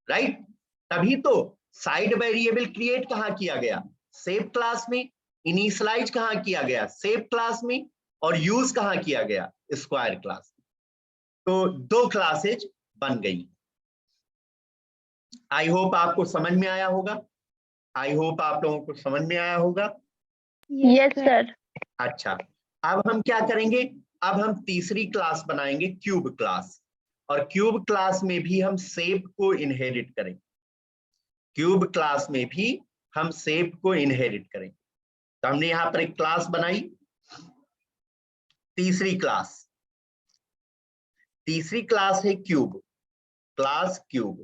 राइट? तभी तो साइड वेरिएबल क्रिएट कहां किया गया? सेप क्लास में। इनिशियलाइज कहां किया गया? सेप क्लास में। और यूज कहां किया गया? स्क्वायर क्लास में। तो दो क्लासेज बन गई। आई होप आपको समझ में आया होगा, आई होप आप लोगों को समझ में आया होगा। Yes sir. अच्छा, अब हम क्या करेंगे? अब हम तीसरी क्लास बनाएंगे क्यूब क्लास, और क्यूब क्लास में भी हम सेप को इनहेरिट करेंगे। क्यूब क्लास में भी हम सेप को इनहेरिट करेंगे। तो हमने यहां पर एक क्लास बनाई, तीसरी क्लास, तीसरी क्लास है cube. Class cube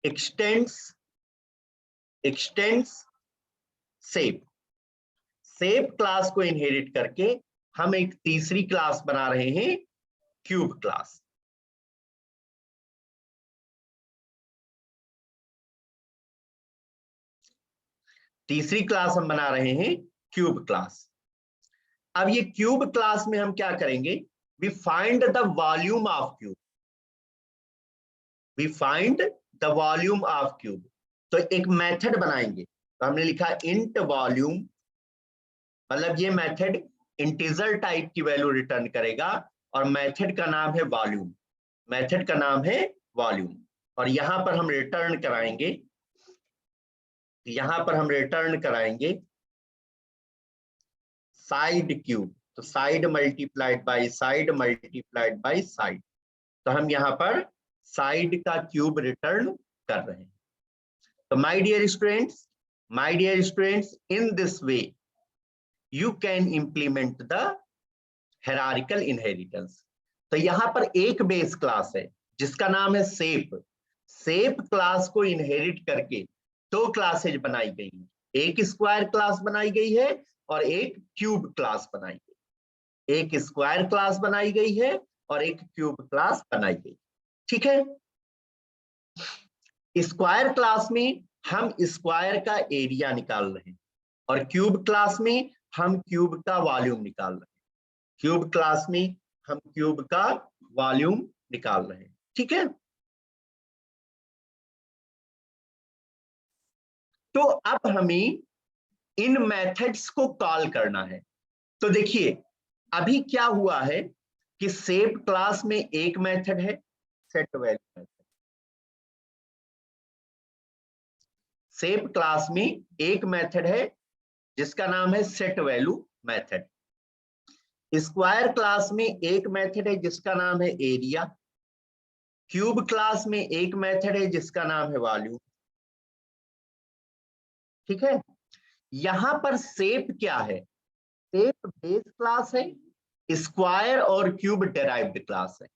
x tends shape class को इनहेरिट करके हम एक तीसरी क्लास बना रहे हैं क्यूब क्लास। तीसरी क्लास हम बना रहे हैं क्यूब क्लास। अब ये क्यूब क्लास में हम क्या करेंगे, we find the volume of cube, we find the volume of cube. तो एक मेथड बनाएंगे, तो हमने लिखा इंट वॉल्यूम, मतलब ये मेथड इंटीजर टाइप की वैल्यू रिटर्न करेगा और मेथड का नाम है वॉल्यूम, मेथड का नाम है वॉल्यूम। और यहां पर हम रिटर्न कराएंगे, यहां पर हम रिटर्न कराएंगे साइड क्यूब, तो side multiplied by side multiplied by side, तो हम यहां पर साइड का क्यूब रिटर्न कर रहे हैं। तो my dear students, in this way you can implement the hierarchical inheritance। तो यहां पर एक बेस क्लास है जिसका नाम है सेप क्लास को इनहेरिट करके दो क्लासेज बनाई गई हैं, एक स्क्वायर क्लास बनाई गई है और एक क्यूब क्लास बनाई गई, एक स्क्वायर क्लास बनाई गई है और एक क्यूब क्लास बनाई गई। ठीक है, स्क्वायर क्लास में हम स्क्वायर का एरिया निकाल रहे हैं और क्यूब क्लास में हम क्यूब का वॉल्यूम निकाल रहे हैं, क्यूब क्लास में हम क्यूब का वॉल्यूम निकाल रहे हैं। ठीक है, तो अब हमें इन मेथड्स को कॉल करना है। तो देखिए अभी क्या हुआ है कि सेप क्लास में एक मेथड है सेट वैल्यू मेथड, सेप क्लास में एक मेथड है जिसका नाम है set value method. Square class में एक मेथड है जिसका नाम है एरिया, क्यूब क्लास में एक मेथड है जिसका नाम है वॉल्यूम। ठीक है, यहां पर सेप क्या है, सेप बेस क्लास है, स्क्वायर और क्यूब डेराइव्ड क्लास है,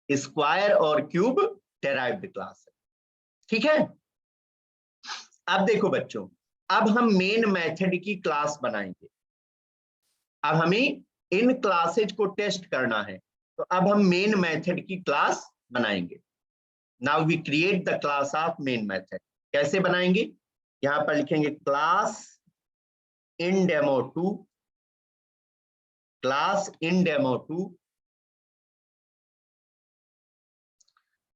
स्क्वायर और क्यूब डेराइव्ड क्लास है। ठीक है, अब देखो बच्चों, अब हम मेन मेथड की क्लास बनाएंगे, अब हमें इन क्लासेज को टेस्ट करना है, तो अब हम मेन मेथड की क्लास बनाएंगे। Now we create the class of main method. कैसे बनाएंगे, यहां पर लिखेंगे class in demo 2, class in demo 2,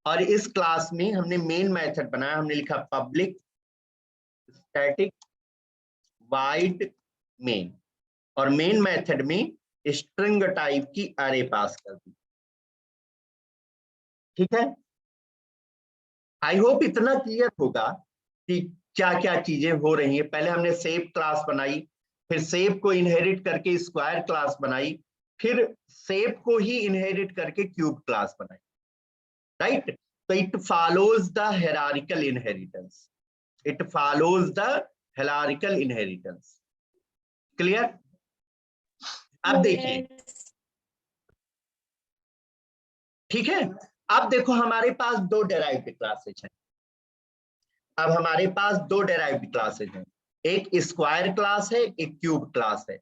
और इस क्लास में हमने मेन मेथड बनाया, हमने लिखा पब्लिक स्टैटिक वाइड मेन, और मेन मेथड में स्ट्रिंग टाइप की अरे पास कर दी। ठीक है, आई होप इतना क्लियर होगा कि क्या क्या चीजें हो रही हैं। पहले हमने सेप क्लास बनाई, फिर सेप को इनहेरिट करके स्क्वायर क्लास बनाई, फिर सेप को ही इनहेरिट करके क्यूब क्लास बनाई, राइट। तो it follows the hierarchical inheritance, it follows the hierarchical inheritance. Clear, अब देखिए, ठीक है, अब देखो हमारे पास दो डेराइव्ड क्लासेज हैं, अब हमारे पास दो डेराइव्ड क्लासेज हैं, एक स्क्वायर क्लास है, एक क्यूब क्लास है।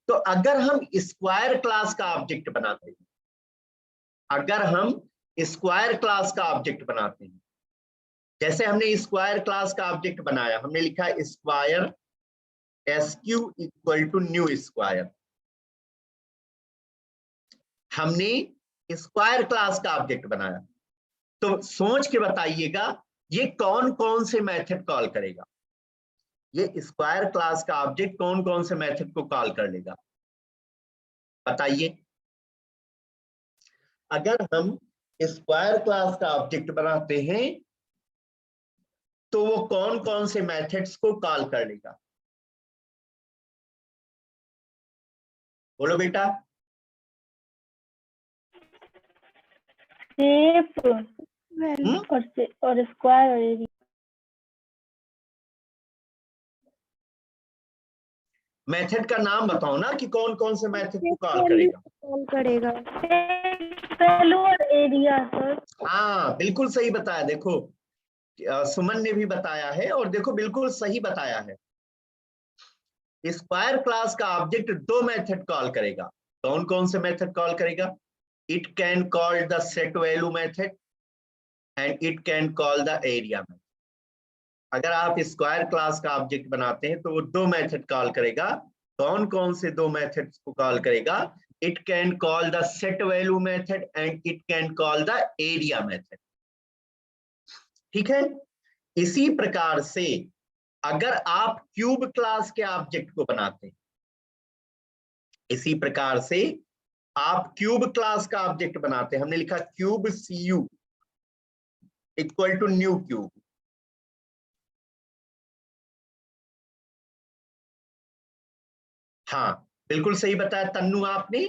तो अगर हम स्क्वायर क्लास का ऑब्जेक्ट बनाते हैं, अगर हम स्क्वायर क्लास का ऑब्जेक्ट बनाते हैं, जैसे हमने स्क्वायर क्लास का ऑब्जेक्ट बनाया, हमने लिखा square SQ equal to new square, हमने स्क्वायर क्लास का ऑब्जेक्ट बनाया। तो सोच के बताइएगा ये कौन कौन से मेथड कॉल करेगा, ये स्क्वायर क्लास का ऑब्जेक्ट कौन कौन से मेथड को कॉल कर लेगा, बताइए। अगर हम स्क्वायर क्लास का ऑब्जेक्ट बनाते हैं तो वो कौन कौन से मेथड्स को कॉल कर लेगा, बोलो बेटा। सेप और स्क्वायर और एरिया। मेथड का नाम बताओ ना कि कौन कौन से मेथड को कॉल करेगा। कॉल करेगा वैल्यू और एरिया सर। हाँ बिल्कुल सही बताया। देखो सुमन ने भी बताया है और देखो बिल्कुल सही बताया है। स्क्वायर क्लास का ऑब्जेक्ट दो मेथड कॉल करेगा। कौन कौन से मेथड कॉल करेगा? It can call the set value method and it can call the area method. अगर आप स्क्वायर क्लास का ऑब्जेक्ट बनाते हैं तो वो दो मेथड कॉल करेगा। कौन कौन से दो मेथड्स को कॉल करेगा? It can call the set value method and it can call the area method. ठीक है। इसी प्रकार से अगर आप क्यूब क्लास के ऑब्जेक्ट को बनाते हैं, इसी प्रकार से आप क्यूब क्लास का ऑब्जेक्ट बनाते हैं, हमने लिखा cube CU equal to new cube. हाँ बिल्कुल सही बताया तन्नू आपने।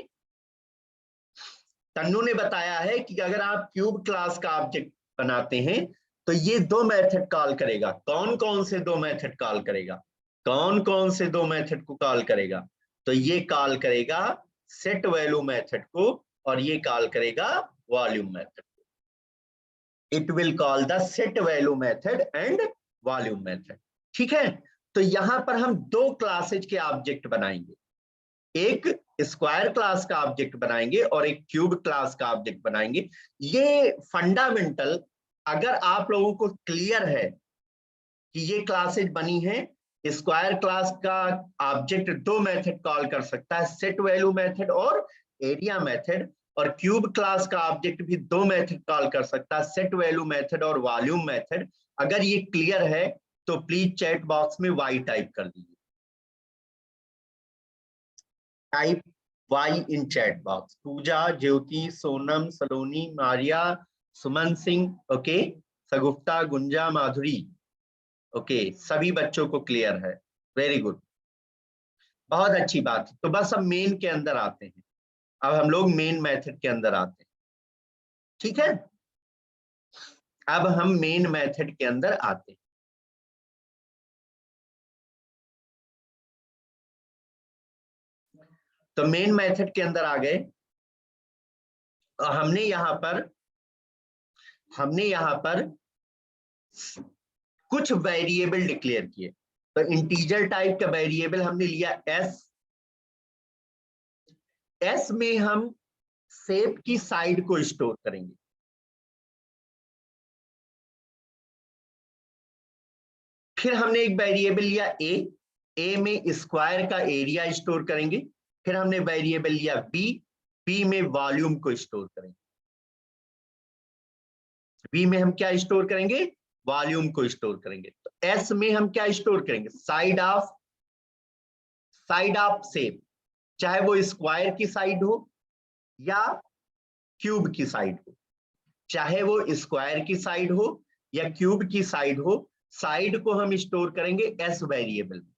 तन्नू ने बताया है कि अगर आप क्यूब क्लास का ऑब्जेक्ट बनाते हैं तो ये दो मेथड कॉल करेगा। कौन कौन से दो मेथड कॉल करेगा? कौन कौन से दो मेथड को कॉल करेगा? तो ये कॉल करेगा सेट वैल्यू मेथड को और ये कॉल करेगा वॉल्यूम मेथड को। It will call the set value method and volume method. ठीक है। तो यहां पर हम दो क्लासेज के ऑब्जेक्ट बनाएंगे, एक स्क्वायर क्लास का ऑब्जेक्ट बनाएंगे और एक क्यूब क्लास का ऑब्जेक्ट बनाएंगे। ये फंडामेंटल अगर आप लोगों को क्लियर है कि ये क्लासेज बनी है, स्क्वायर क्लास का ऑब्जेक्ट दो मेथड कॉल कर सकता है, सेट वैल्यू मेथड और एरिया मेथड, और क्यूब क्लास का ऑब्जेक्ट भी दो मेथड कॉल कर सकता है, सेट वैल्यू मेथड और वॉल्यूम मेथड। अगर ये क्लियर है तो प्लीज चैट बॉक्स में Y टाइप कर दीजिए। Type Y in chat box. Pooja, Jyoti, Sonam, Saloni, Maria, Suman Singh, okay, Sagufta, Gunja, Madhuri, okay, सभी बच्चों को क्लियर है। वेरी गुड, बहुत अच्छी बात। तो बस अब मेन के अंदर आते हैं। अब हम लोग मेन मेथड के अंदर आते हैं। ठीक है, अब हम मेन मेथड के अंदर आते हैं। तो मेन मेथड के अंदर आ गए। हमने यहां पर कुछ वेरिएबल डिक्लेयर किए। तो इंटीजर टाइप का वेरिएबल हमने लिया एस में हम शेप की साइड को स्टोर करेंगे। फिर हमने एक वेरिएबल लिया ए में स्क्वायर का एरिया स्टोर करेंगे। फिर हमने वेरिएबल लिया बी में वॉल्यूम को स्टोर करेंगे। बी में हम क्या स्टोर करेंगे? वॉल्यूम को स्टोर करेंगे। तो एस में हम क्या स्टोर करेंगे? साइड ऑफ शेप, चाहे वो स्क्वायर की साइड हो या क्यूब की साइड हो, चाहे वो स्क्वायर की साइड हो या क्यूब की साइड हो, साइड को हम स्टोर करेंगे एस वेरिएबल में।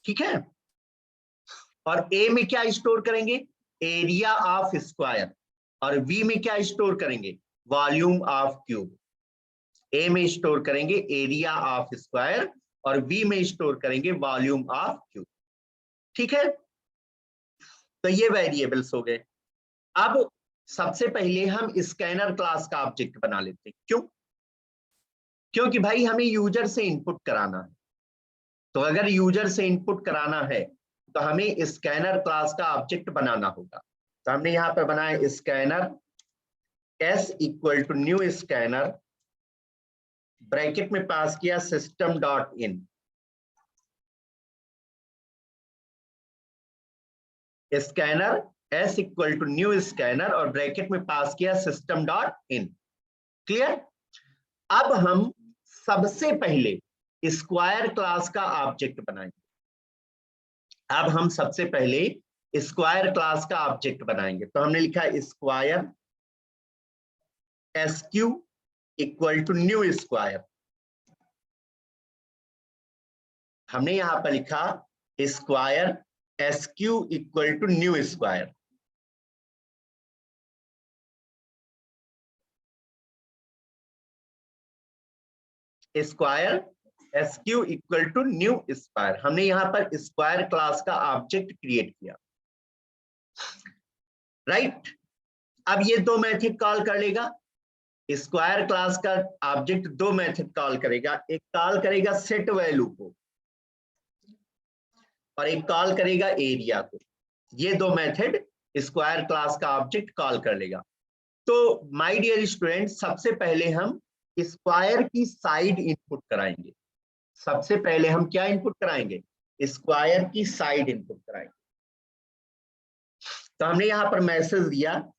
ठीक है। और ए में क्या स्टोर करेंगे? Area of square. और बी में क्या स्टोर करेंगे? Volume of cube. ए में स्टोर करेंगे एरिया ऑफ स्क्वायर और बी में स्टोर करेंगे वॉल्यूम ऑफ क्यूब। ठीक है, तो ये वेरिएबल्स हो गए। अब सबसे पहले हम स्कैनर क्लास का ऑब्जेक्ट बना लेते हैं। क्यों? क्योंकि भाई हमें यूजर से इनपुट कराना है। तो अगर यूजर से इनपुट कराना है तो हमें स्कैनर क्लास का ऑब्जेक्ट बनाना होगा। तो हमने यहां पर बनाया scanner S equal to new scanner, bracket में पास किया system dot in. Scanner S equal to new scanner और ब्रैकेट में पास किया सिस्टम डॉट इन। क्लियर? अब हम सबसे पहले स्क्वायर क्लास का ऑब्जेक्ट बनाएंगे। अब हम सबसे पहले स्क्वायर क्लास का ऑब्जेक्ट बनाएंगे। तो हमने लिखा square SQ equal to new square. हमने यहां पर लिखा square SQ equal to new square. Square SQ equal to new square. हमने यहां पर स्क्वायर क्लास का ऑब्जेक्ट क्रिएट किया। राइट? अब ये दो मेथड कॉल कर लेगा, स्क्वायर क्लास का ऑब्जेक्ट दो मेथड कॉल करेगा, एक कॉल करेगा सेट वैल्यू को और एक कॉल करेगा एरिया को। ये दो मेथड स्क्वायर क्लास का ऑब्जेक्ट कॉल कर लेगा। तो माय डियर स्टूडेंट, सबसे पहले हम स्क्वायर की साइड इनपुट कराएंगे। सबसे पहले हम क्या इनपुट कराएंगे? स्क्वायर की साइड इनपुट कराएंगे। तो हमने यहां पर मैसेज दिया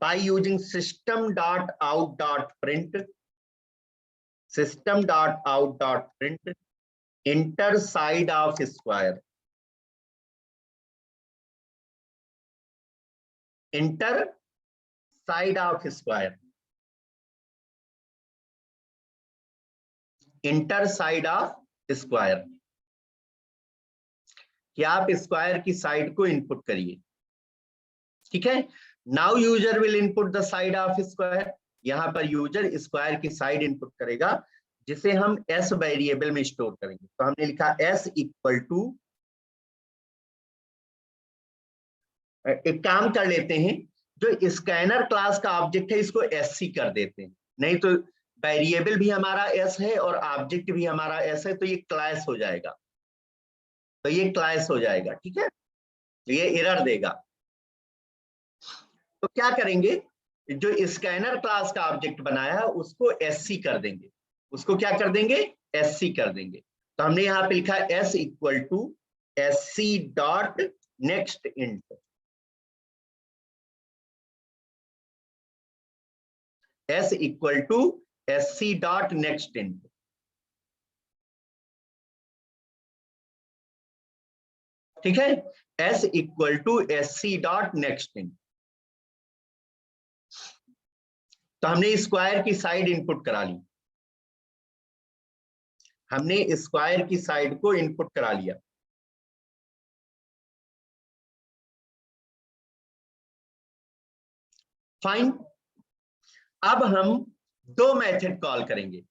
by using system.out.print enter side of square, enter side of square, enter side of square, कि आप स्क्वायर की साइड को इनपुट करिए। ठीक है, now user will input the side of square. यहां पर यूजर स्क्वायर की साइड इनपुट करेगा, जिसे हम s वेरिएबल में स्टोर करेंगे। तो हमने लिखा s इक्वल टू, एक काम कर लेते हैं, जो स्कैनर क्लास का ऑब्जेक्ट है इसको sc कर देते हैं, नहीं तो वेरिएबल भी हमारा s है और ऑब्जेक्ट भी हमारा s है, तो ये क्लास हो जाएगा, तो ये क्लास हो जाएगा। ठीक है, तो ये एरर देगा। तो क्या करेंगे, जो स्कैनर क्लास का ऑब्जेक्ट बनाया है उसको sc कर देंगे, उसको क्या कर देंगे? sc कर देंगे। तो हमने यहाँ पे लिखा s equal to sc dot next int, s equal to sc dot next int. ठीक है, s equal to sc dot next int. तो हमने स्क्वायर की साइड इनपुट करा ली, हमने स्क्वायर की साइड को इनपुट करा लिया। फाइन, अब हम दो मेथड कॉल करेंगे।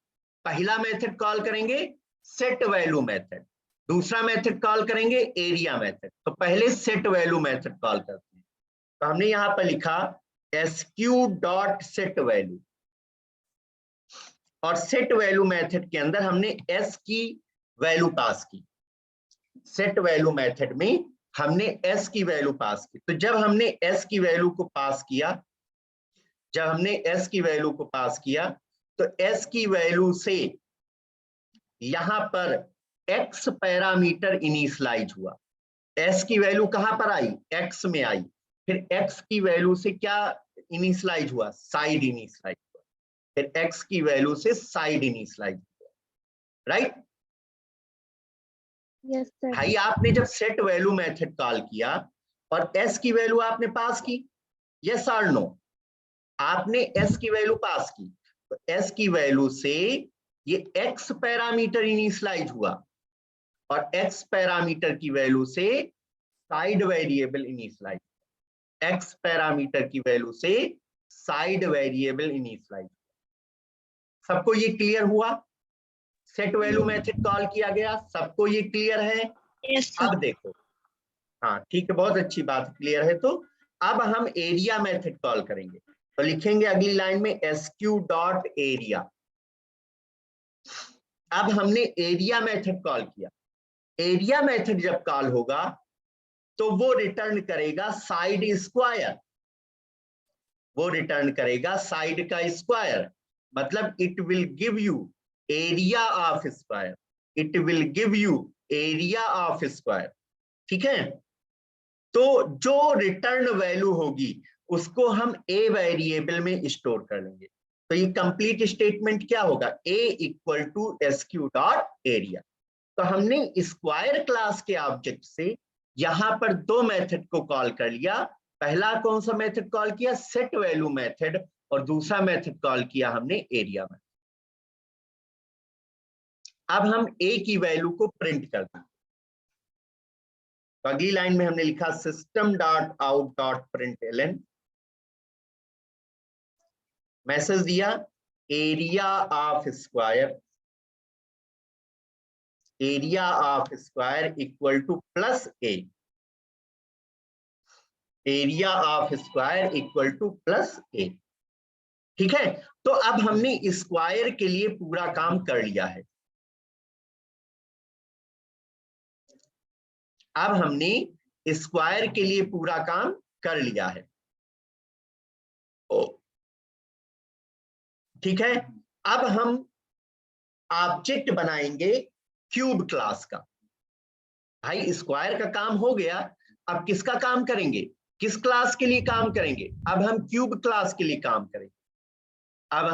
पहला मेथड कॉल करेंगे सेट वैल्यू मेथड, दूसरा मेथड कॉल करेंगे एरिया मेथड। तो पहले सेट वैल्यू मेथड कॉल करते हैं। तो हमने यहां पर लिखा sq डॉट सेट वैल्यू, और सेट वैल्यू मेथड के अंदर हमने s की वैल्यू पास की। सेट वैल्यू मेथड में हमने s की वैल्यू पास की। तो जब हमने s की वैल्यू को पास किया, जब हमने s की वैल्यू को पास किया, तो s की वैल्यू से यहां पर x पैरामीटर इनिशियलाइज हुआ। s की वैल्यू कहां पर आई? x में आई। फिर x की वैल्यू से क्या इनिशियलाइज हुआ? साइड इनिशियलाइज हुआ। फिर x की वैल्यू से साइड इनिशियलाइज हुआ। राइट? Yes sir. भाई आपने जब सेट वैल्यू मेथड कॉल किया और s की वैल्यू आपने पास की, यस और नो? आपने s की वैल्यू पास की, तो s की वैल्यू से ये x पैरामीटर इनिशियलाइज हुआ, और x पैरामीटर की वैल्यू से side variable initialize, x parameter की वैल्यू से साइड वेरिएबल इनिशियलाइज। सबको ये क्लियर हुआ? सेट वैल्यू मेथड कॉल किया गया, सबको ये क्लियर है? यस अब देखो, हाँ ठीक है, बहुत अच्छी बात, क्लियर है। तो अब हम एरिया मेथड कॉल करेंगे। तो लिखेंगे अगली लाइन में sq डॉट एरिया। अब हमने एरिया मेथड कॉल किया। एरिया मेथड जब कॉल होगा तो वो रिटर्न करेगा साइड स्क्वायर, वो रिटर्न करेगा साइड का स्क्वायर। मतलब it will give you area of square, it will give you area of square. ठीक है, तो जो रिटर्न वैल्यू होगी उसको हम a वेरिएबल में स्टोर कर लेंगे। तो ये कंप्लीट स्टेटमेंट क्या होगा? a equal to sq dot area. तो हमने स्क्वायर क्लास के ऑब्जेक्ट से यहां पर दो मेथड को कॉल कर लिया। पहला कौन सा मेथड कॉल किया? सेट वैल्यू मेथड, और दूसरा मेथड कॉल किया हमने एरिया मेथड। अब हम a की वैल्यू को प्रिंट कर दें। तो अगली लाइन में हमने लिखा system dot out dot println, message दिया area of square, area of square equal to plus a। Area of square equal to plus A. ठीक है, तो अब हमने स्क्वायर के लिए पूरा काम कर लिया है। अब हमने स्क्वायर के लिए पूरा काम कर लिया है। ठीक है, अब हम ऑब्जेक्ट बनाएंगे क्यूब क्लास का। भाई स्क्वायर का काम हो गया, अब किसका काम करेंगे, किस क्लास के लिए काम करेंगे, अब हम क्यूब क्लास के लिए काम करेंगे। अब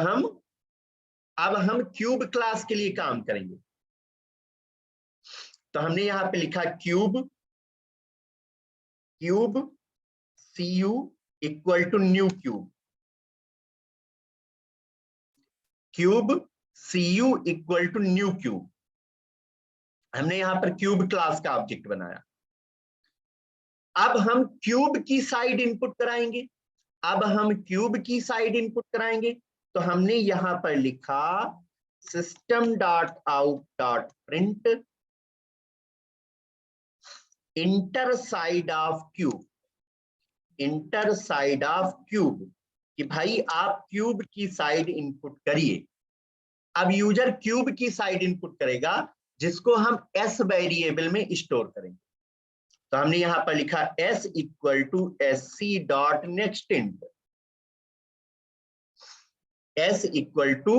हम क्यूब क्लास के लिए काम करेंगे। तो हमने यहां पे लिखा cube CU equal to new cube, cube CU equal to new cube. हमने यहां पर क्यूब क्लास का ऑब्जेक्ट बनाया। अब हम क्यूब की साइड इनपुट कराएंगे। तो हमने यहां पर लिखा system dot out dot print inter side of cube, कि भाई आप क्यूब की साइड इनपुट करिए। अब यूजर क्यूब की साइड इनपुट करेगा, जिसको हम s वेरिएबल में स्टोर करेंगे। तो हमने यहां पर लिखा s equal to sc dot next int, s equal to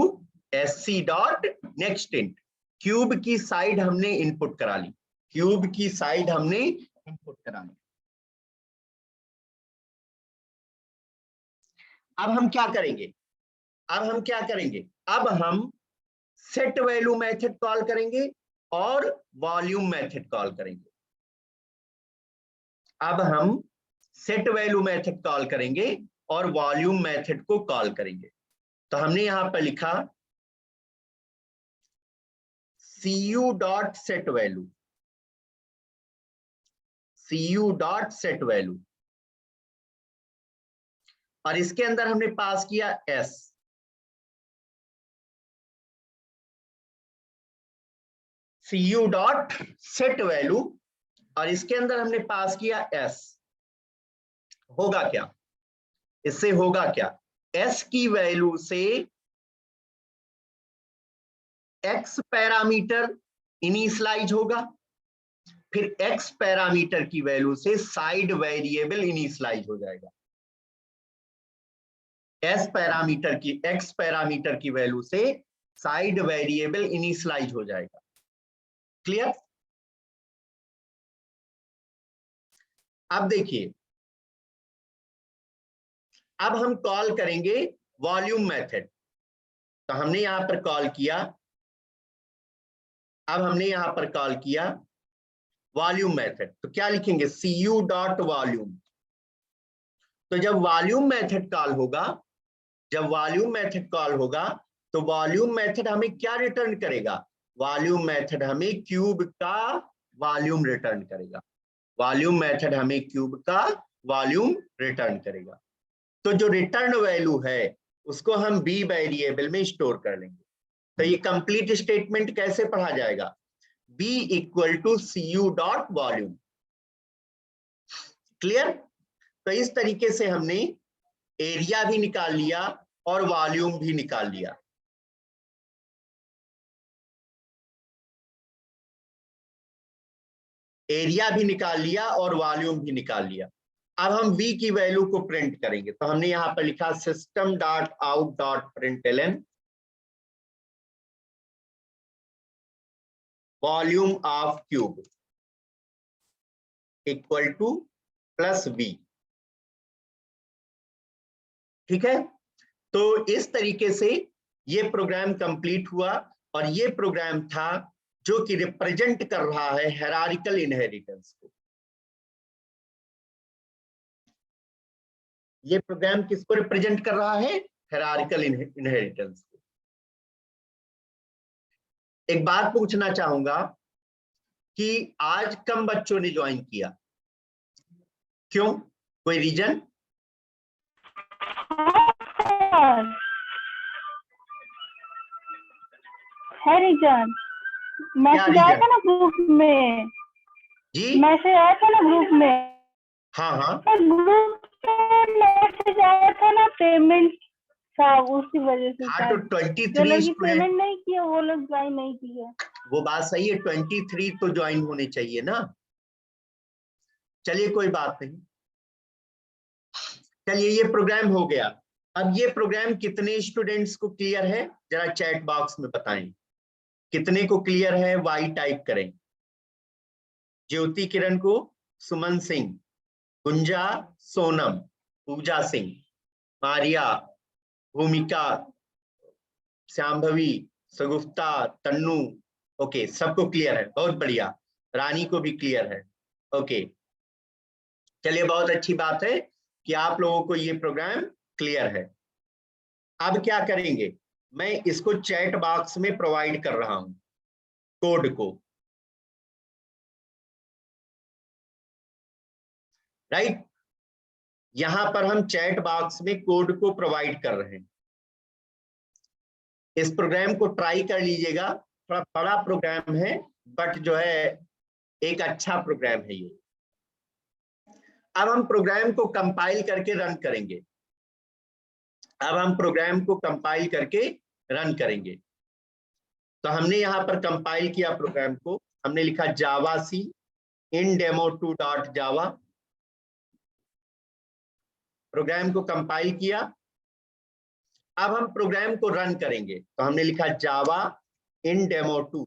sc dot next int. Cube की साइड हमने इनपुट करा ली, अब हम क्या करेंगे, अब हम सेट वैल्यू मेथड कॉल करेंगे और वॉल्यूम मेथड कॉल करेंगे। अब हम सेट वैल्यू मेथड कॉल करेंगे और वॉल्यूम मेथड को कॉल करेंगे। तो हमने यहां पर लिखा CU डॉट सेट वैल्यू, और इसके अंदर हमने पास किया s। CU dot set value और इसके अंदर हमने पास किया s। होगा क्या, इससे होगा क्या, s की वैल्यू से x पैरामीटर इनिशियलाइज होगा, फिर x पैरामीटर की वैल्यू से साइड वेरिएबल इनिशियलाइज हो जाएगा। x पैरामीटर की वैल्यू से साइड वेरिएबल इनिशियलाइज हो जाएगा। क्लियर? अब देखिए, अब हम कॉल करेंगे वॉल्यूम मेथड। तो हमने यहां पर कॉल किया, वॉल्यूम मेथड। तो क्या लिखेंगे, CU डॉट वॉल्यूम। तो जब वॉल्यूम मेथड कॉल होगा, तो वॉल्यूम मेथड हमें क्या रिटर्न करेगा, वॉल्यूम मेथड हमें क्यूब का वॉल्यूम रिटर्न करेगा। तो जो रिटर्न वैल्यू है उसको हम b वेरिएबल में स्टोर कर लेंगे। तो ये कंप्लीट स्टेटमेंट कैसे पढ़ा जाएगा, b equal to CU dot volume. Clear? तो इस तरीके से हमने एरिया भी निकाल लिया और वॉल्यूम भी निकाल लिया। अब हम v की वैल्यू को प्रिंट करेंगे। तो हमने यहां पर लिखा system dot out dot println volume of cube equal to plus v। ठीक है, तो इस तरीके से ये प्रोग्राम कंप्लीट हुआ, और ये प्रोग्राम था जो कि रिप्रेजेंट कर रहा है हायरार्किकल इनहेरिटेंस को। ये प्रोग्राम किसको रिप्रेजेंट कर रहा है, हायरार्किकल इनहेरिटेंस को। एक बात पूछना चाहूंगा कि आज कम बच्चों ने ज्वाइन किया, क्यों, कोई रीजन? है रीजन, मैसेज आया था ना ग्रुप में जी, मैसेज आया था ना ग्रुप में। हाँ हाँ सर ग्रुप मैसेज आया था ना पेमेंट का, उसी वजह से हाँ, तो शायद 23 जो लोग स्टूडेंट, पेमेंट नहीं किया वो लोग ज्वाइन नहीं किए। वो बात सही है, 23 तो ज्वाइन होने चाहिए ना। चलिए कोई बात नहीं, चलिए ये प्रोग्राम हो गया। अब ये प्रोग्राम कितने स्टूडेंट्स को क्लियर है, जरा चैट बॉक्स में बताएं कितने को क्लियर है। वाई टाइप करें। ज्योति किरण को, सुमन सिंह, गुंजा, सोनम, पूजा सिंह, मारिया, भूमिका, श्यामभवी, सगुफ्ता, तन्नू। ओके, सबको क्लियर है, बहुत बढ़िया। रानी को भी क्लियर है। ओके, चलिए बहुत अच्छी बात है कि आप लोगों को ये प्रोग्राम क्लियर है। अब क्या करेंगे, मैं इसको चैट बॉक्स में प्रोवाइड कर रहा हूं कोड को, राइट। यहां पर हम चैट बॉक्स में कोड को प्रोवाइड कर रहे हैं। इस प्रोग्राम को ट्राई कर लीजिएगा, थोड़ा बड़ा प्रोग्राम है बट जो है एक अच्छा प्रोग्राम है ये। अब हम प्रोग्राम को कंपाइल करके रन करेंगे। अब हम प्रोग्राम को कंपाइल करके रन करेंगे। तो हमने यहां पर कंपाइल किया प्रोग्राम को, हमने लिखा जावा सी इन डेमो2 डॉट जावा। प्रोग्राम को कंपाइल किया। अब हम प्रोग्राम को रन करेंगे, तो हमने लिखा जावा इन डेमो2।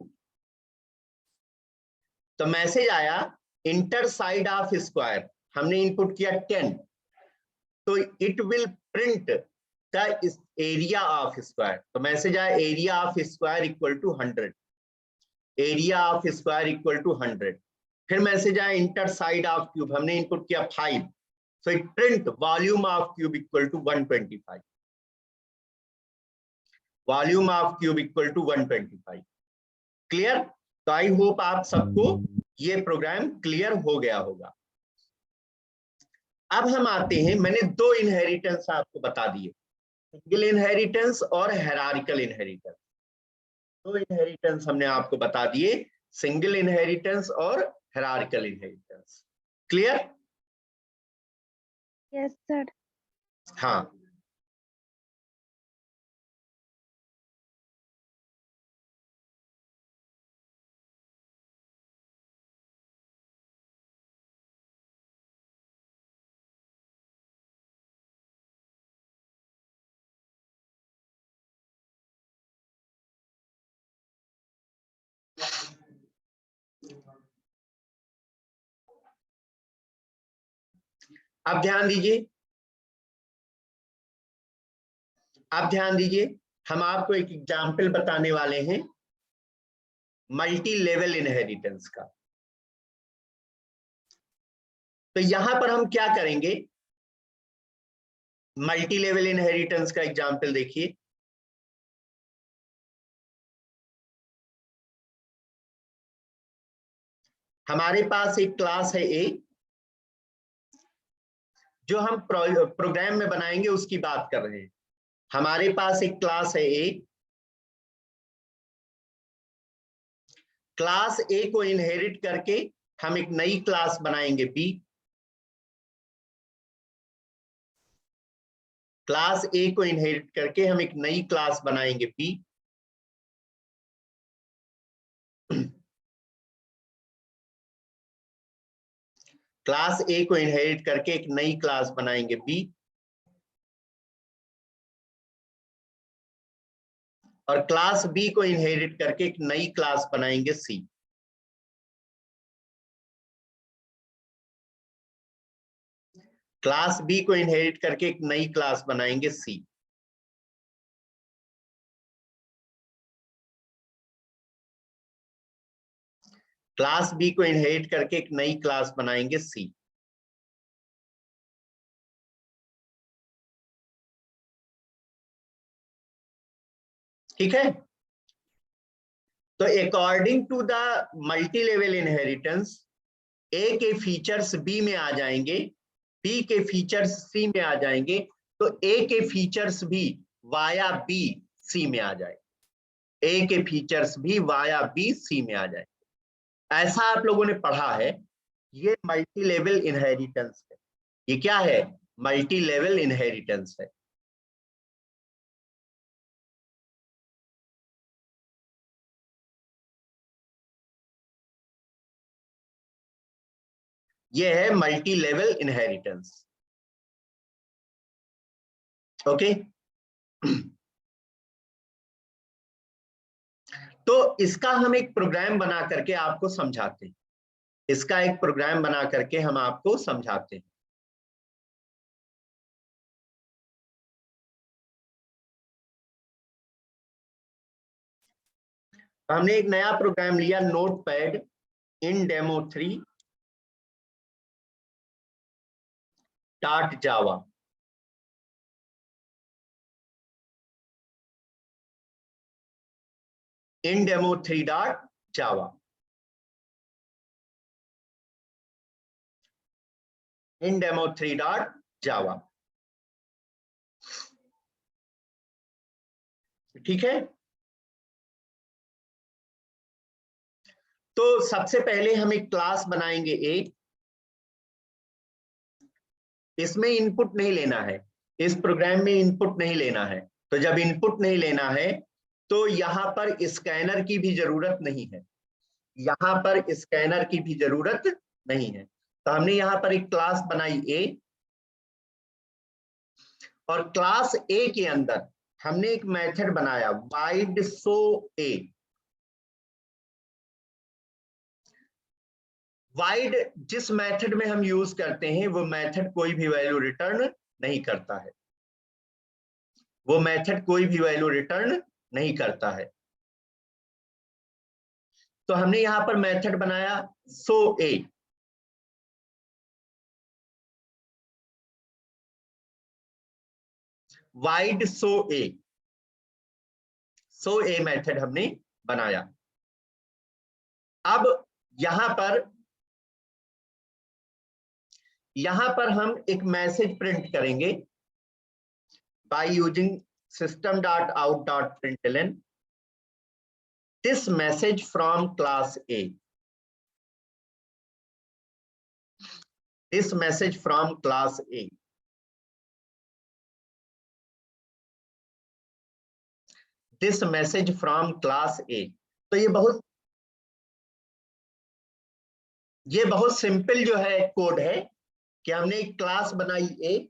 तो मैसेज आया इंटर साइड ऑफ स्क्वायर, हमने इनपुट किया 10, तो it will print the area of square. तो मैसेज आया area of square equal to 100, area of square equal to 100। फिर मैसेज आया इंटर साइड ऑफ क्यूब, हमने इनपुट किया 5, so it print volume of cube equal to 125, volume of cube equal to 125। Clear. तो I hope आप सबको ये programme clear हो गया होगा। अब हम आते हैं, मैंने दो इनहेरिटेंस आपको बता दिए, सिंगल इनहेरिटेंस और हायरार्किकल इनहेरिटेंस। दो इनहेरिटेंस हमने आपको बता दिए, सिंगल इनहेरिटेंस और hierarchical inheritance. Clear. Yes sir. हाँ, अब ध्यान दीजिए, आप ध्यान दीजिए, हम आपको एक एग्जाम्पल बताने वाले हैं मल्टी लेवल इनहेरिटेंस का। तो यहां पर हम क्या करेंगे, मल्टी लेवल इनहेरिटेंस का एग्जाम्पल देखिए। हमारे पास एक क्लास है ए, जो हम प्रोग्राम में बनाएंगे उसकी बात कर रहे हैं। हमारे पास एक क्लास है ए, क्लास ए को इनहेरिट करके हम एक नई क्लास बनाएंगे बी। क्लास ए को इनहेरिट करके हम एक नई क्लास बनाएंगे बी। क्लास ए को इनहेरिट करके एक नई क्लास बनाएंगे बी, और क्लास बी को इनहेरिट करके एक नई क्लास बनाएंगे सी। क्लास बी को इनहेरिट करके एक नई क्लास बनाएंगे सी। क्लास बी को इनहेरिट करके एक नई क्लास बनाएंगे सी। ठीक है। तो according to the multilevel inheritance, A के फीचर्स बी में आ जाएंगे, बी के फीचर्स सी में आ जाएंगे, तो ए के फीचर्स भी वाया बी सी में आ जाएंगे। ए के फीचर्स भी वाया बी सी में आ जाएंगे। ऐसा आप लोगों ने पढ़ा है, ये मल्टी लेवल इनहेरिटेंस है। ये क्या है? मल्टी लेवल इनहेरिटेंस है। ये है मल्टी लेवल इनहेरिटेंस। ओके। तो इसका हम एक प्रोग्राम बना करके आपको समझाते हैं। इसका एक प्रोग्राम बना करके हम आपको समझाते हैं। हमने एक नया प्रोग्राम लिया, notepad in demo 3 dot Java. In demo 3 dot Java. In demo 3 dot जावा। ठीक है। तो सबसे पहले हम एक क्लास बनाएंगे एक। इसमें इनपुट नहीं लेना है, इस प्रोग्राम में इनपुट नहीं लेना है। तो जब इनपुट नहीं लेना है तो यहां पर स्कैनर की भी जरूरत नहीं है। यहां पर स्कैनर की भी जरूरत नहीं है। तो हमने यहां पर एक क्लास बनाई ए, और क्लास ए के अंदर हमने एक मेथड बनाया वाइड शो ए। वाइड जिस मेथड में हम यूज करते हैं वो मेथड कोई भी वैल्यू रिटर्न नहीं करता है। वो मेथड कोई भी वैल्यू रिटर्न नहीं करता है। तो हमने यहां पर मेथड बनाया show A. Wide show A, show a method हमने बनाया। अब यहां पर हम एक मैसेज प्रिंट करेंगे by using system.out.println this message from class A. This message from class A. This message from class A. तो ये बहुत सिंपल जो है कोड है कि हमने एक क्लास बनाई ए,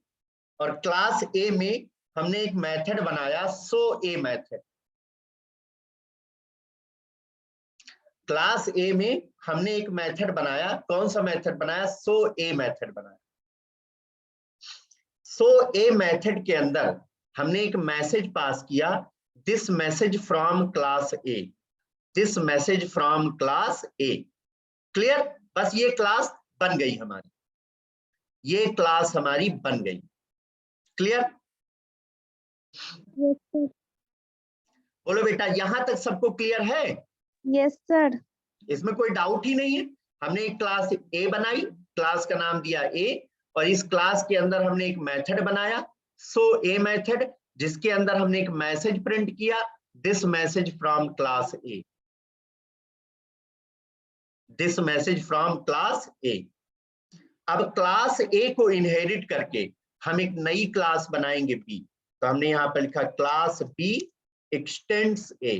और क्लास ए में हमने एक मेथड बनाया शो ए मेथड। क्लास ए में हमने एक मेथड बनाया, कौन सा मेथड बनाया? शो ए मेथड बनाया। शो ए मेथड के अंदर हमने एक मैसेज पास किया, this message from class A. This message from class A. Clear? बस ये क्लास बन गई हमारी, ये क्लास हमारी बन गई। क्लियर? Yes sir. बोलो बेटा, यहां तक सबको क्लियर है? Yes sir. इसमें कोई डाउट ही नहीं है। हमने एक क्लास ए बनाई, क्लास का नाम दिया ए, और इस क्लास के अंदर हमने एक मेथड बनाया शो ए मेथड, जिसके अंदर हमने एक मैसेज प्रिंट किया, this message from class A. This message from class ए। अब क्लास ए को इनहेरिट करके हम एक नई क्लास बनाएंगे बी। तो हमने यहां पर लिखा class B extends A.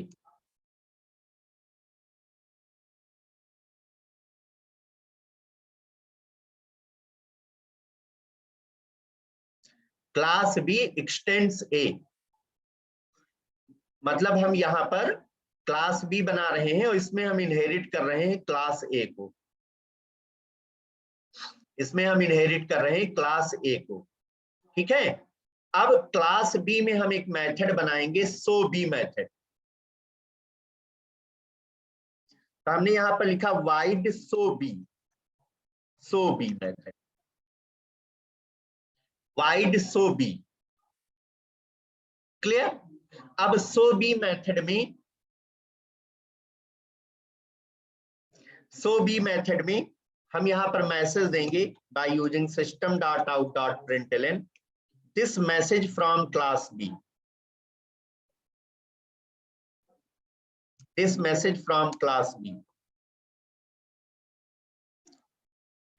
Class B extends ए, मतलब हम यहां पर क्लास बी बना रहे हैं और इसमें हम इनहेरिट कर रहे हैं क्लास ए को। इसमें हम इनहेरिट कर रहे हैं क्लास ए को। ठीक है। अब क्लास बी में हम एक मेथड बनाएंगे शो बी मेथड। तो हमने यहां पर लिखा void show B. Show B method, void show B. Clear? अब शो बी मेथड में, शो बी मेथड में हम यहां पर मैसेज देंगे by using system.out.println this message from class B. This message from class B.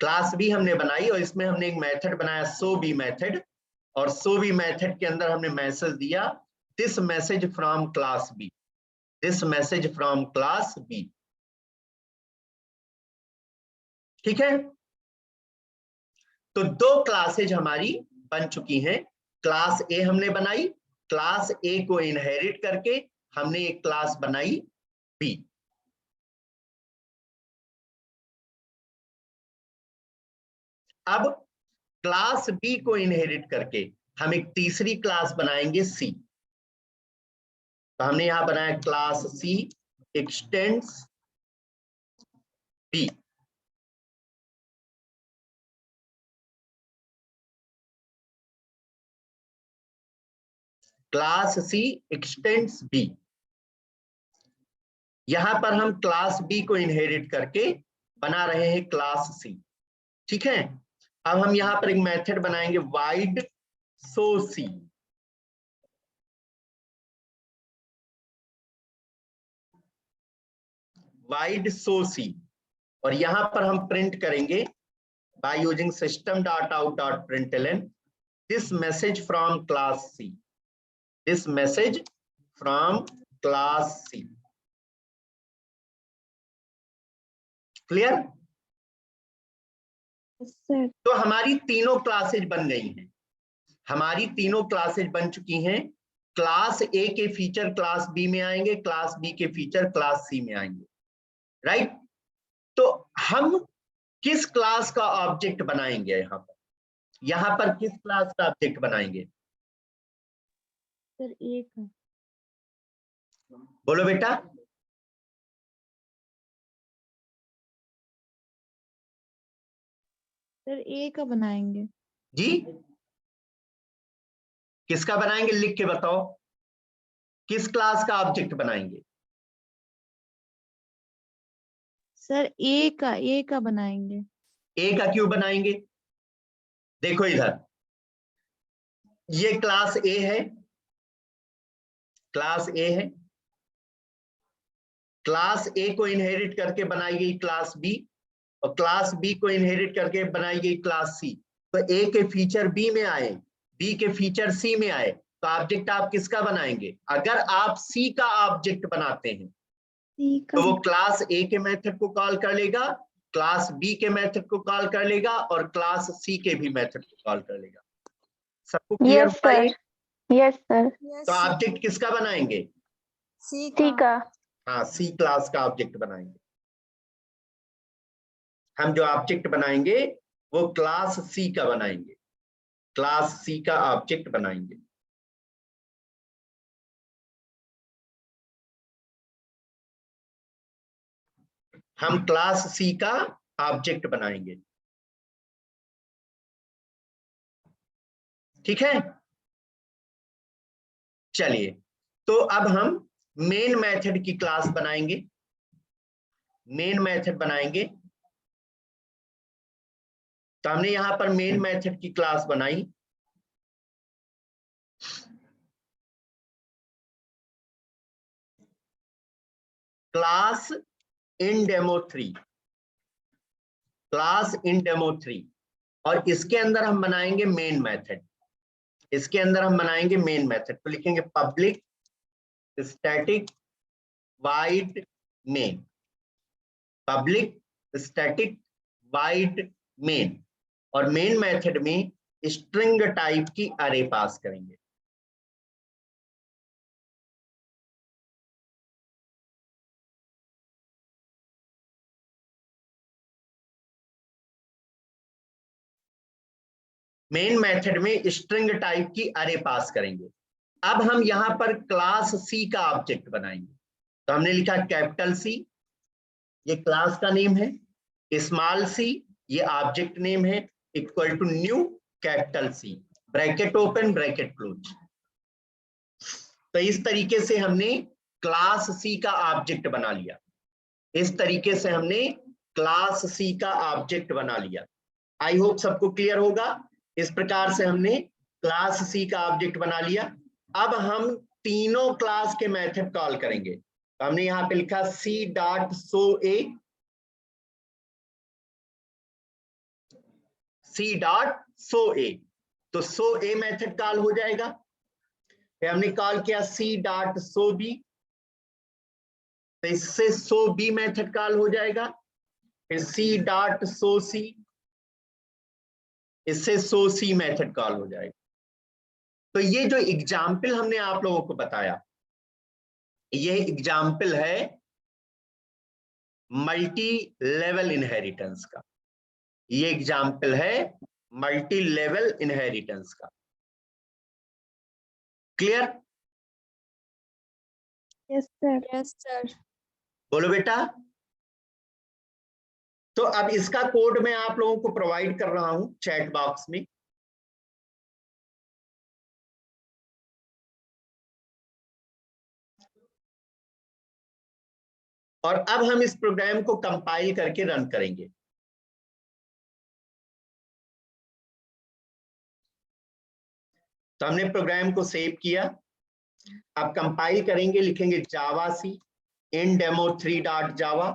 Class B हमने बनाई और इसमें हमने एक मेथड बनाया सो बी मेथड, और सो बी मेथड के अंदर हमने मैसेज दिया this message from class B, this message from class B. ठीक है, तो दो क्लासेज हमारी बन चुकी हैं। क्लास ए हमने बनाई, क्लास ए को इनहेरिट करके हमने एक क्लास बनाई बी। अब क्लास बी को इनहेरिट करके हम एक तीसरी क्लास बनाएंगे सी। तो हमने यहां बनाया class C extends B. Class C extends B, यहां पर हम क्लास बी को इनहेरिट करके बना रहे हैं क्लास सी। ठीक है, अब हम यहां पर एक मेथड बनाएंगे वाइड सो सी। वाइड सो सी, और यहां पर हम प्रिंट करेंगे by using system dot out dot println this message from class C, this message from class C. Clear? Sir तो हमारी तीनों क्लासेज बन गई हैं, हमारी तीनों क्लासेज बन चुकी हैं। क्लास ए के फीचर क्लास बी में आएंगे, क्लास बी के फीचर क्लास सी में आएंगे, राइट? तो हम किस क्लास का ऑब्जेक्ट बनाएंगे? यहां पर किस क्लास का ऑब्जेक्ट बनाएंगे? सर ए का। बोलो बेटा। सर ए का बनाएंगे। जी, किसका बनाएंगे? लिख के बताओ, किस क्लास का ऑब्जेक्ट बनाएंगे? सर ए का बनाएंगे। ए का क्यों बनाएंगे? देखो इधर, ये क्लास ए है, क्लास ए है, क्लास ए को इनहेरिट करके बनाई गई क्लास बी, और क्लास बी को इनहेरिट करके बनाई गई क्लास सी। तो ए के फीचर बी में आए, बी के फीचर सी में आए, तो ऑब्जेक्ट आप किसका बनाएंगे? अगर आप सी का ऑब्जेक्ट बनाते हैं सी का। तो वो क्लास ए के मेथड को कॉल कर लेगा, क्लास बी के मेथड को कॉल कर लेगा, और क्लास सी के भी मेथड को कॉल कर लेगा। सबको क्लियर यस हुआ ये? Sir, yes sir. तो ऑब्जेक्ट किसका बनाएंगे? सी का। हाँ, सी क्लास का ऑब्जेक्ट बनाएंगे। हम जो ऑब्जेक्ट बनाएंगे वो क्लास सी का बनाएंगे, क्लास सी का ऑब्जेक्ट बनाएंगे। हम क्लास सी का ऑब्जेक्ट बनाएंगे। ठीक है, चलिए, तो अब हम मेन मेथड की क्लास बनाएंगे, मेन मेथड बनाएंगे। तो हमने यहां पर मेन मेथड की क्लास बनाई। Class in demo 3, class in demo 3, और इसके अंदर हम बनाएंगे मेन मेथड, इसके अंदर हम बनाएंगे मेन मेथड। तो लिखेंगे public static wide main, public static wide main, और मेन मेथड में स्ट्रिंग टाइप की अरे पास करेंगे। मेन मेथड में स्ट्रिंग टाइप की अरे पास करेंगे। अब हम यहां पर क्लास सी का ऑब्जेक्ट बनाएंगे। तो हमने लिखा कैपिटल सी, ये क्लास का नेम है, स्मॉल सी ये ऑब्जेक्ट नेम है, equal to new capital C, bracket open bracket close. तो इस तरीके से हमने क्लास सी का ऑब्जेक्ट बना लिया, इस तरीके से हमने क्लास सी का ऑब्जेक्ट बना लिया। आई होप सबको क्लियर होगा। इस प्रकार से हमने क्लास सी का ऑब्जेक्ट बना लिया। अब हम तीनों क्लास के मेथड कॉल करेंगे। तो हमने यहां पे लिखा सी डॉट शो ए, सी डॉट सो ए, तो सो ए मेथड कॉल हो जाएगा। फिर हमने कॉल किया सी डॉट सो बी, तो इससे सो बी मेथड कॉल हो जाएगा। फिर सी डॉट सो सी, इससे सो सी मेथड कॉल हो जाएगा। तो ये जो एग्जाम्पल हमने आप लोगों को बताया, ये एग्जाम्पल है मल्टी लेवल इनहेरिटेंस का। ये एग्जाम्पल है मल्टी लेवल इनहेरिटेंस का। Clear? Yes sir. Yes sir. बोलो बेटा। तो अब इसका कोड मैं आप लोगों को प्रोवाइड कर रहा हूं चैट बॉक्स में। और अब हम इस प्रोग्राम को कंपाइल करके रन करेंगे। तो हमने प्रोग्राम को सेव किया, अब कंपाइल करेंगे, लिखेंगे javac in demo 3 dot Java,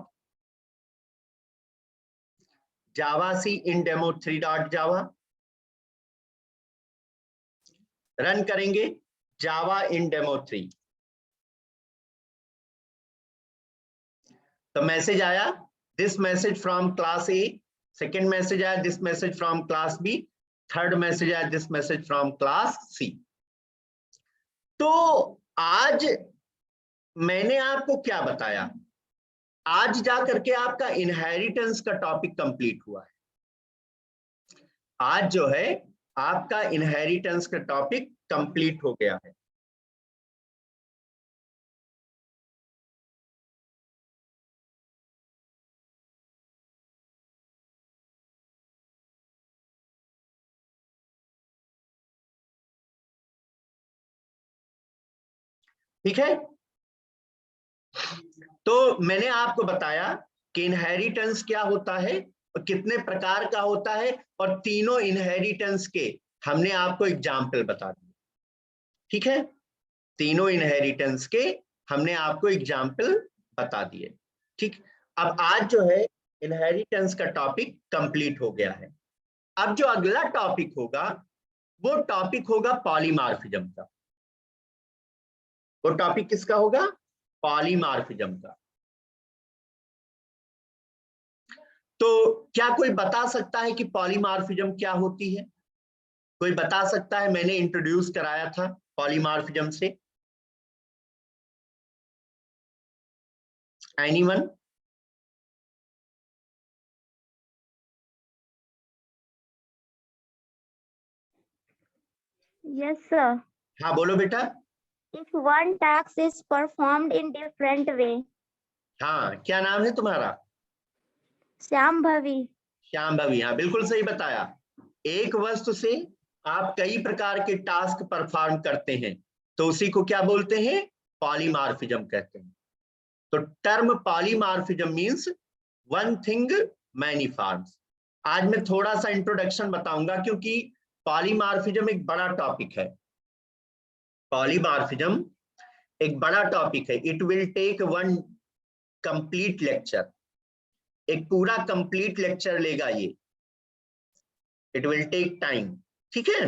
javac in demo 3 dot Java, run करेंगे जावा इन डेमो 3। तो मैसेज आया this message from class A, second message आया this message from class B, third message आया this message from class C. तो आज मैंने आपको क्या बताया, आज जा करके आपका इनहेरिटेंस का टॉपिक कंप्लीट हुआ है। आज जो है आपका इनहेरिटेंस का टॉपिक कंप्लीट हो गया है। ठीक है, तो मैंने आपको बताया कि इनहेरिटेंस क्या होता है और कितने प्रकार का होता है, और तीनों इनहेरिटेंस के हमने आपको एग्जाम्पल बता दिए। ठीक है, तीनों इनहेरिटेंस के हमने आपको एग्जाम्पल बता दिए। ठीक, अब आज जो है इनहेरिटेंस का टॉपिक कंप्लीट हो गया है। अब जो अगला टॉपिक होगा वो टॉपिक होगा पॉलीमॉर्फिज्म का। वो टॉपिक किसका होगा? पॉलीमॉर्फिज्म का। तो क्या कोई बता सकता है कि पॉलीमॉर्फिज्म क्या होती है? कोई बता सकता है? मैंने इंट्रोड्यूस कराया था पॉलीमॉर्फिज्म से। एनीवन? Yes, sir. हाँ बोलो बेटा। If one task is performed in different way. हाँ, क्या नाम है तुम्हारा? श्याम भवी। श्याम भवी, हाँ बिल्कुल सही बताया। एक वस्तु से आप कई प्रकार के टास्क परफॉर्म करते हैं तो उसी को क्या बोलते हैं? पॉलीमॉर्फिज्म कहते हैं। तो term polymorphism means one thing many forms. आज मैं थोड़ा सा इंट्रोडक्शन बताऊंगा क्योंकि पॉलीमॉर्फिज्म एक बड़ा टॉपिक है। पॉलीमॉर्फिज्म एक बड़ा टॉपिक है। It will take one complete lecture, एक पूरा कंप्लीट लेक्चर लेगा ये। इट विल टेक टाइम, ठीक है,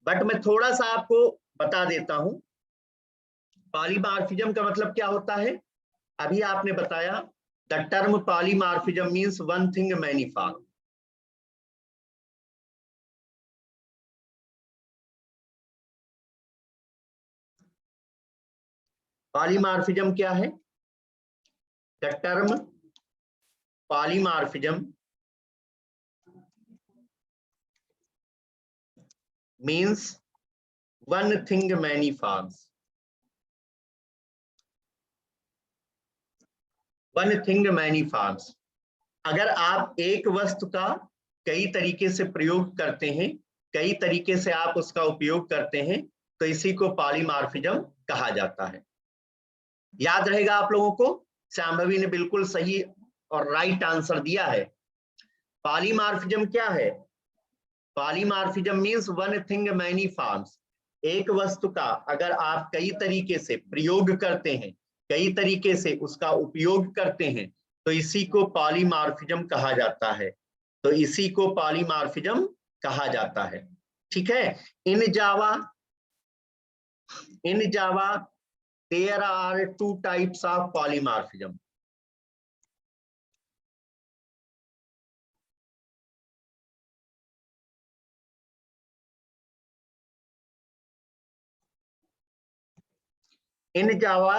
बट मैं थोड़ा सा आपको बता देता हूं पॉलीमॉर्फिज्म का मतलब क्या होता है। अभी आपने बताया the term polymorphism means one thing many form. Polymorphism क्या है? The term polymorphism means one thing many forms. One thing many forms. अगर आप एक वस्तु का कई तरीके से प्रयोग करते हैं, कई तरीके से आप उसका उपयोग करते हैं, तो इसी को पॉलीमॉर्फिज्म कहा जाता है। याद रहेगा आप लोगों को? शांभवी ने बिल्कुल सही और राइट आंसर दिया है। पॉलीमॉर्फिज्म क्या है? Polymorphism means one thing many forms. एक वस्तु का अगर आप कई तरीके से प्रयोग करते हैं, कई तरीके से उसका उपयोग करते हैं, तो इसी को पॉलीमॉर्फिज्म कहा जाता है। तो इसी को पॉलीमॉर्फिज्म कहा जाता है। ठीक है। इन जावा there are two types of polymorphism. In Java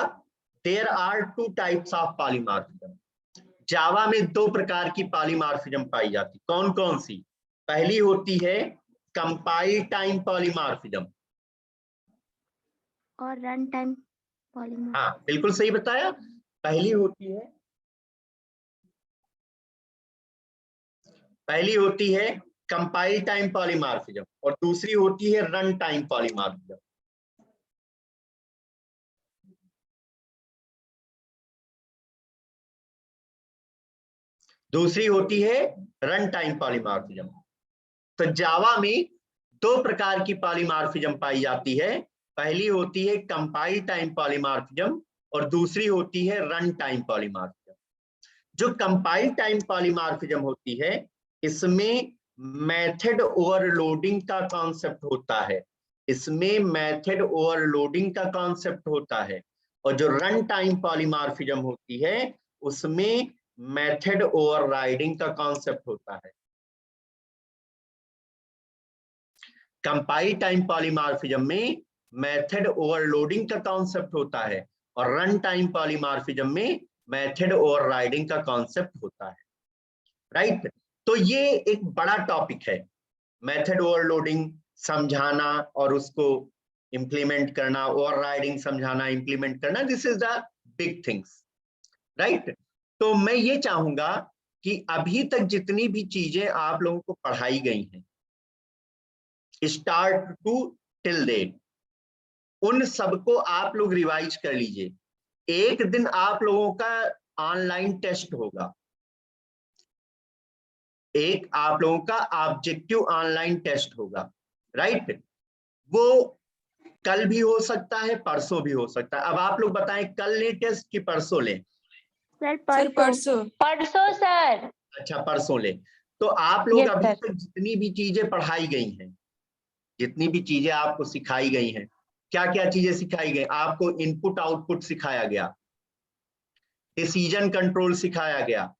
there are two types of polymorphism. जावा में दो प्रकार की पॉलीमॉर्फिज्म पाई जाती, कौन कौन सी? पहली होती है कंपाइल टाइम पॉलीमॉर्फिज्म और रन टाइम पॉलीमॉर्फिज्म। हाँ बिल्कुल सही बताया। पहली होती है कंपाइल टाइम पॉलीमॉर्फिज्म और दूसरी होती है रन टाइम पॉलीमॉर्फिज्म। दूसरी होती है रन टाइम पॉलीमॉर्फिज्म। तो जावा में दो प्रकार की पॉलीमॉर्फिज्म पाई जाती है, पहली होती है कंपाइल टाइम पॉलीमॉर्फिज्म और दूसरी होती है रन टाइम पॉलीमॉर्फिज्म। जो कंपाइल टाइम पॉलीमॉर्फिज्म होती है इसमें मेथड ओवरलोडिंग का कॉन्सेप्ट होता है, इसमें मेथड ओवरलोडिंग का कॉन्सेप्ट होता है। और जो रन टाइम पॉलीमॉर्फिज्म होती है उसमें मेथड ओवरराइडिंग का कॉन्सेप्ट होता है। कंपाइल टाइम पॉलीमॉर्फिज्म में मेथड ओवरलोडिंग का कॉन्सेप्ट होता है और रन टाइम पॉलीमॉर्फिज्म में मेथड ओवरराइडिंग का कॉन्सेप्ट होता है। राइट। तो ये एक बड़ा टॉपिक है, मेथड ओवरलोडिंग समझाना और उसको इंप्लीमेंट करना, ओवरराइडिंग समझाना इंप्लीमेंट करना, this is the big things. Right. तो मैं ये चाहूंगा कि अभी तक जितनी भी चीजें आप लोगों को पढ़ाई गई हैं स्टार्ट टू टिल डेट, उन सबको आप लोग रिवाइज कर लीजिए। एक दिन आप लोगों का ऑनलाइन टेस्ट होगा, एक आप लोगों का ऑब्जेक्टिव ऑनलाइन टेस्ट होगा। राइट। वो कल भी हो सकता है, परसों भी हो सकता है। अब आप लोग बताएं कल ले टेस्ट कि परसों ले? सर परसों सर। अच्छा परसों ले। तो आप लोग Yes, अभी sir. तक जितनी भी चीजें पढ़ाई गई हैं, जितनी भी चीजें आपको सिखाई गई हैं, क्या क्या चीजें सिखाई गई? आपको इनपुट आउटपुट सिखाया गया, डिसीजन कंट्रोल सिखाया गया,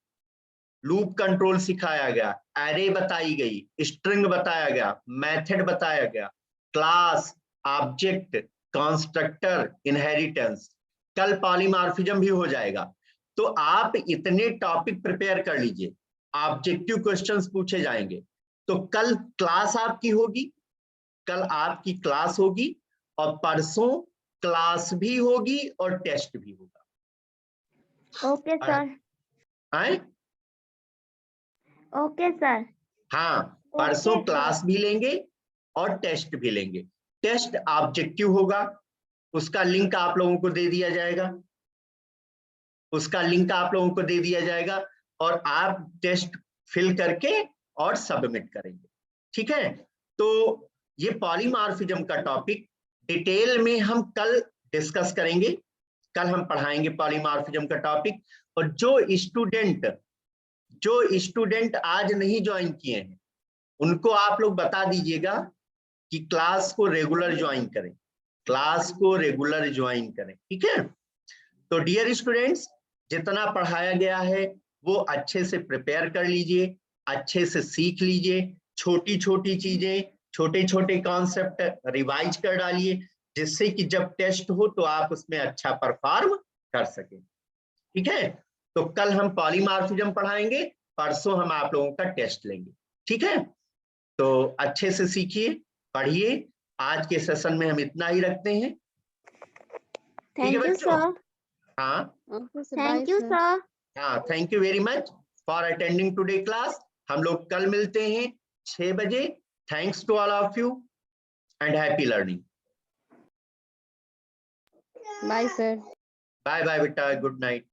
लूप कंट्रोल सिखाया गया, एरे बताई गई, स्ट्रिंग बताया गया, मेथड बताया गया, क्लास, ऑब्जेक्ट, कंस्ट्रक्टर, इनहेरिटेंस। कल पॉलीमॉर्फिज्म भी हो जाएगा। तो आप इतने टॉपिक प्रिपेयर कर लीजिए, ऑब्जेक्टिव क्वेश्चंस पूछे जाएंगे। तो कल क्लास आपकी होगी, कल आपकी क्लास होगी और परसों क्लास भी होगी और टेस्ट भी होगा। Okay sir. आए? Okay sir. हाँ, परसों Okay, क्लास भी लेंगे और टेस्ट भी लेंगे। टेस्ट ऑब्जेक्टिव होगा, उसका लिंक आप लोगों को दे दिया जाएगा, उसका लिंक आप लोगों को दे दिया जाएगा और आप टेस्ट फिल करके और सबमिट करेंगे। ठीक है। तो ये पॉलीमॉर्फिज्म का टॉपिक डिटेल में हम कल डिस्कस करेंगे, कल हम पढ़ाएंगे पॉलीमॉर्फिज्म का टॉपिक। और जो स्टूडेंट आज नहीं ज्वाइन किए हैं उनको आप लोग बता दीजिएगा कि क्लास को रेगुलर ज्वाइन करें, क्लास को रेगुलर ज्वाइन करें। ठीक है। तो डियर स्टूडेंट्स, जितना पढ़ाया गया है वो अच्छे से प्रिपेयर कर लीजिए, अच्छे से सीख लीजिए, छोटी छोटी चीजें, छोटे छोटे कॉन्सेप्ट रिवाइज कर डालिए, जिससे कि जब टेस्ट हो तो आप उसमें अच्छा परफॉर्म कर सकें। ठीक है। तो कल हम पॉलीमॉर्फिज्म पढ़ाएंगे, परसों हम आप लोगों का टेस्ट लेंगे। ठीक है। तो अच्छे से सीखिए, पढ़िए। आज के सेशन में हम इतना ही रखते हैं। Thank you sir. हाँ थैंक यू सर। हाँ, thank you very much for attending today class. हम लोग कल मिलते हैं 6 बजे। Thanks to all of you and happy learning. Bye sir. Bye bye बेटा, गुड नाइट।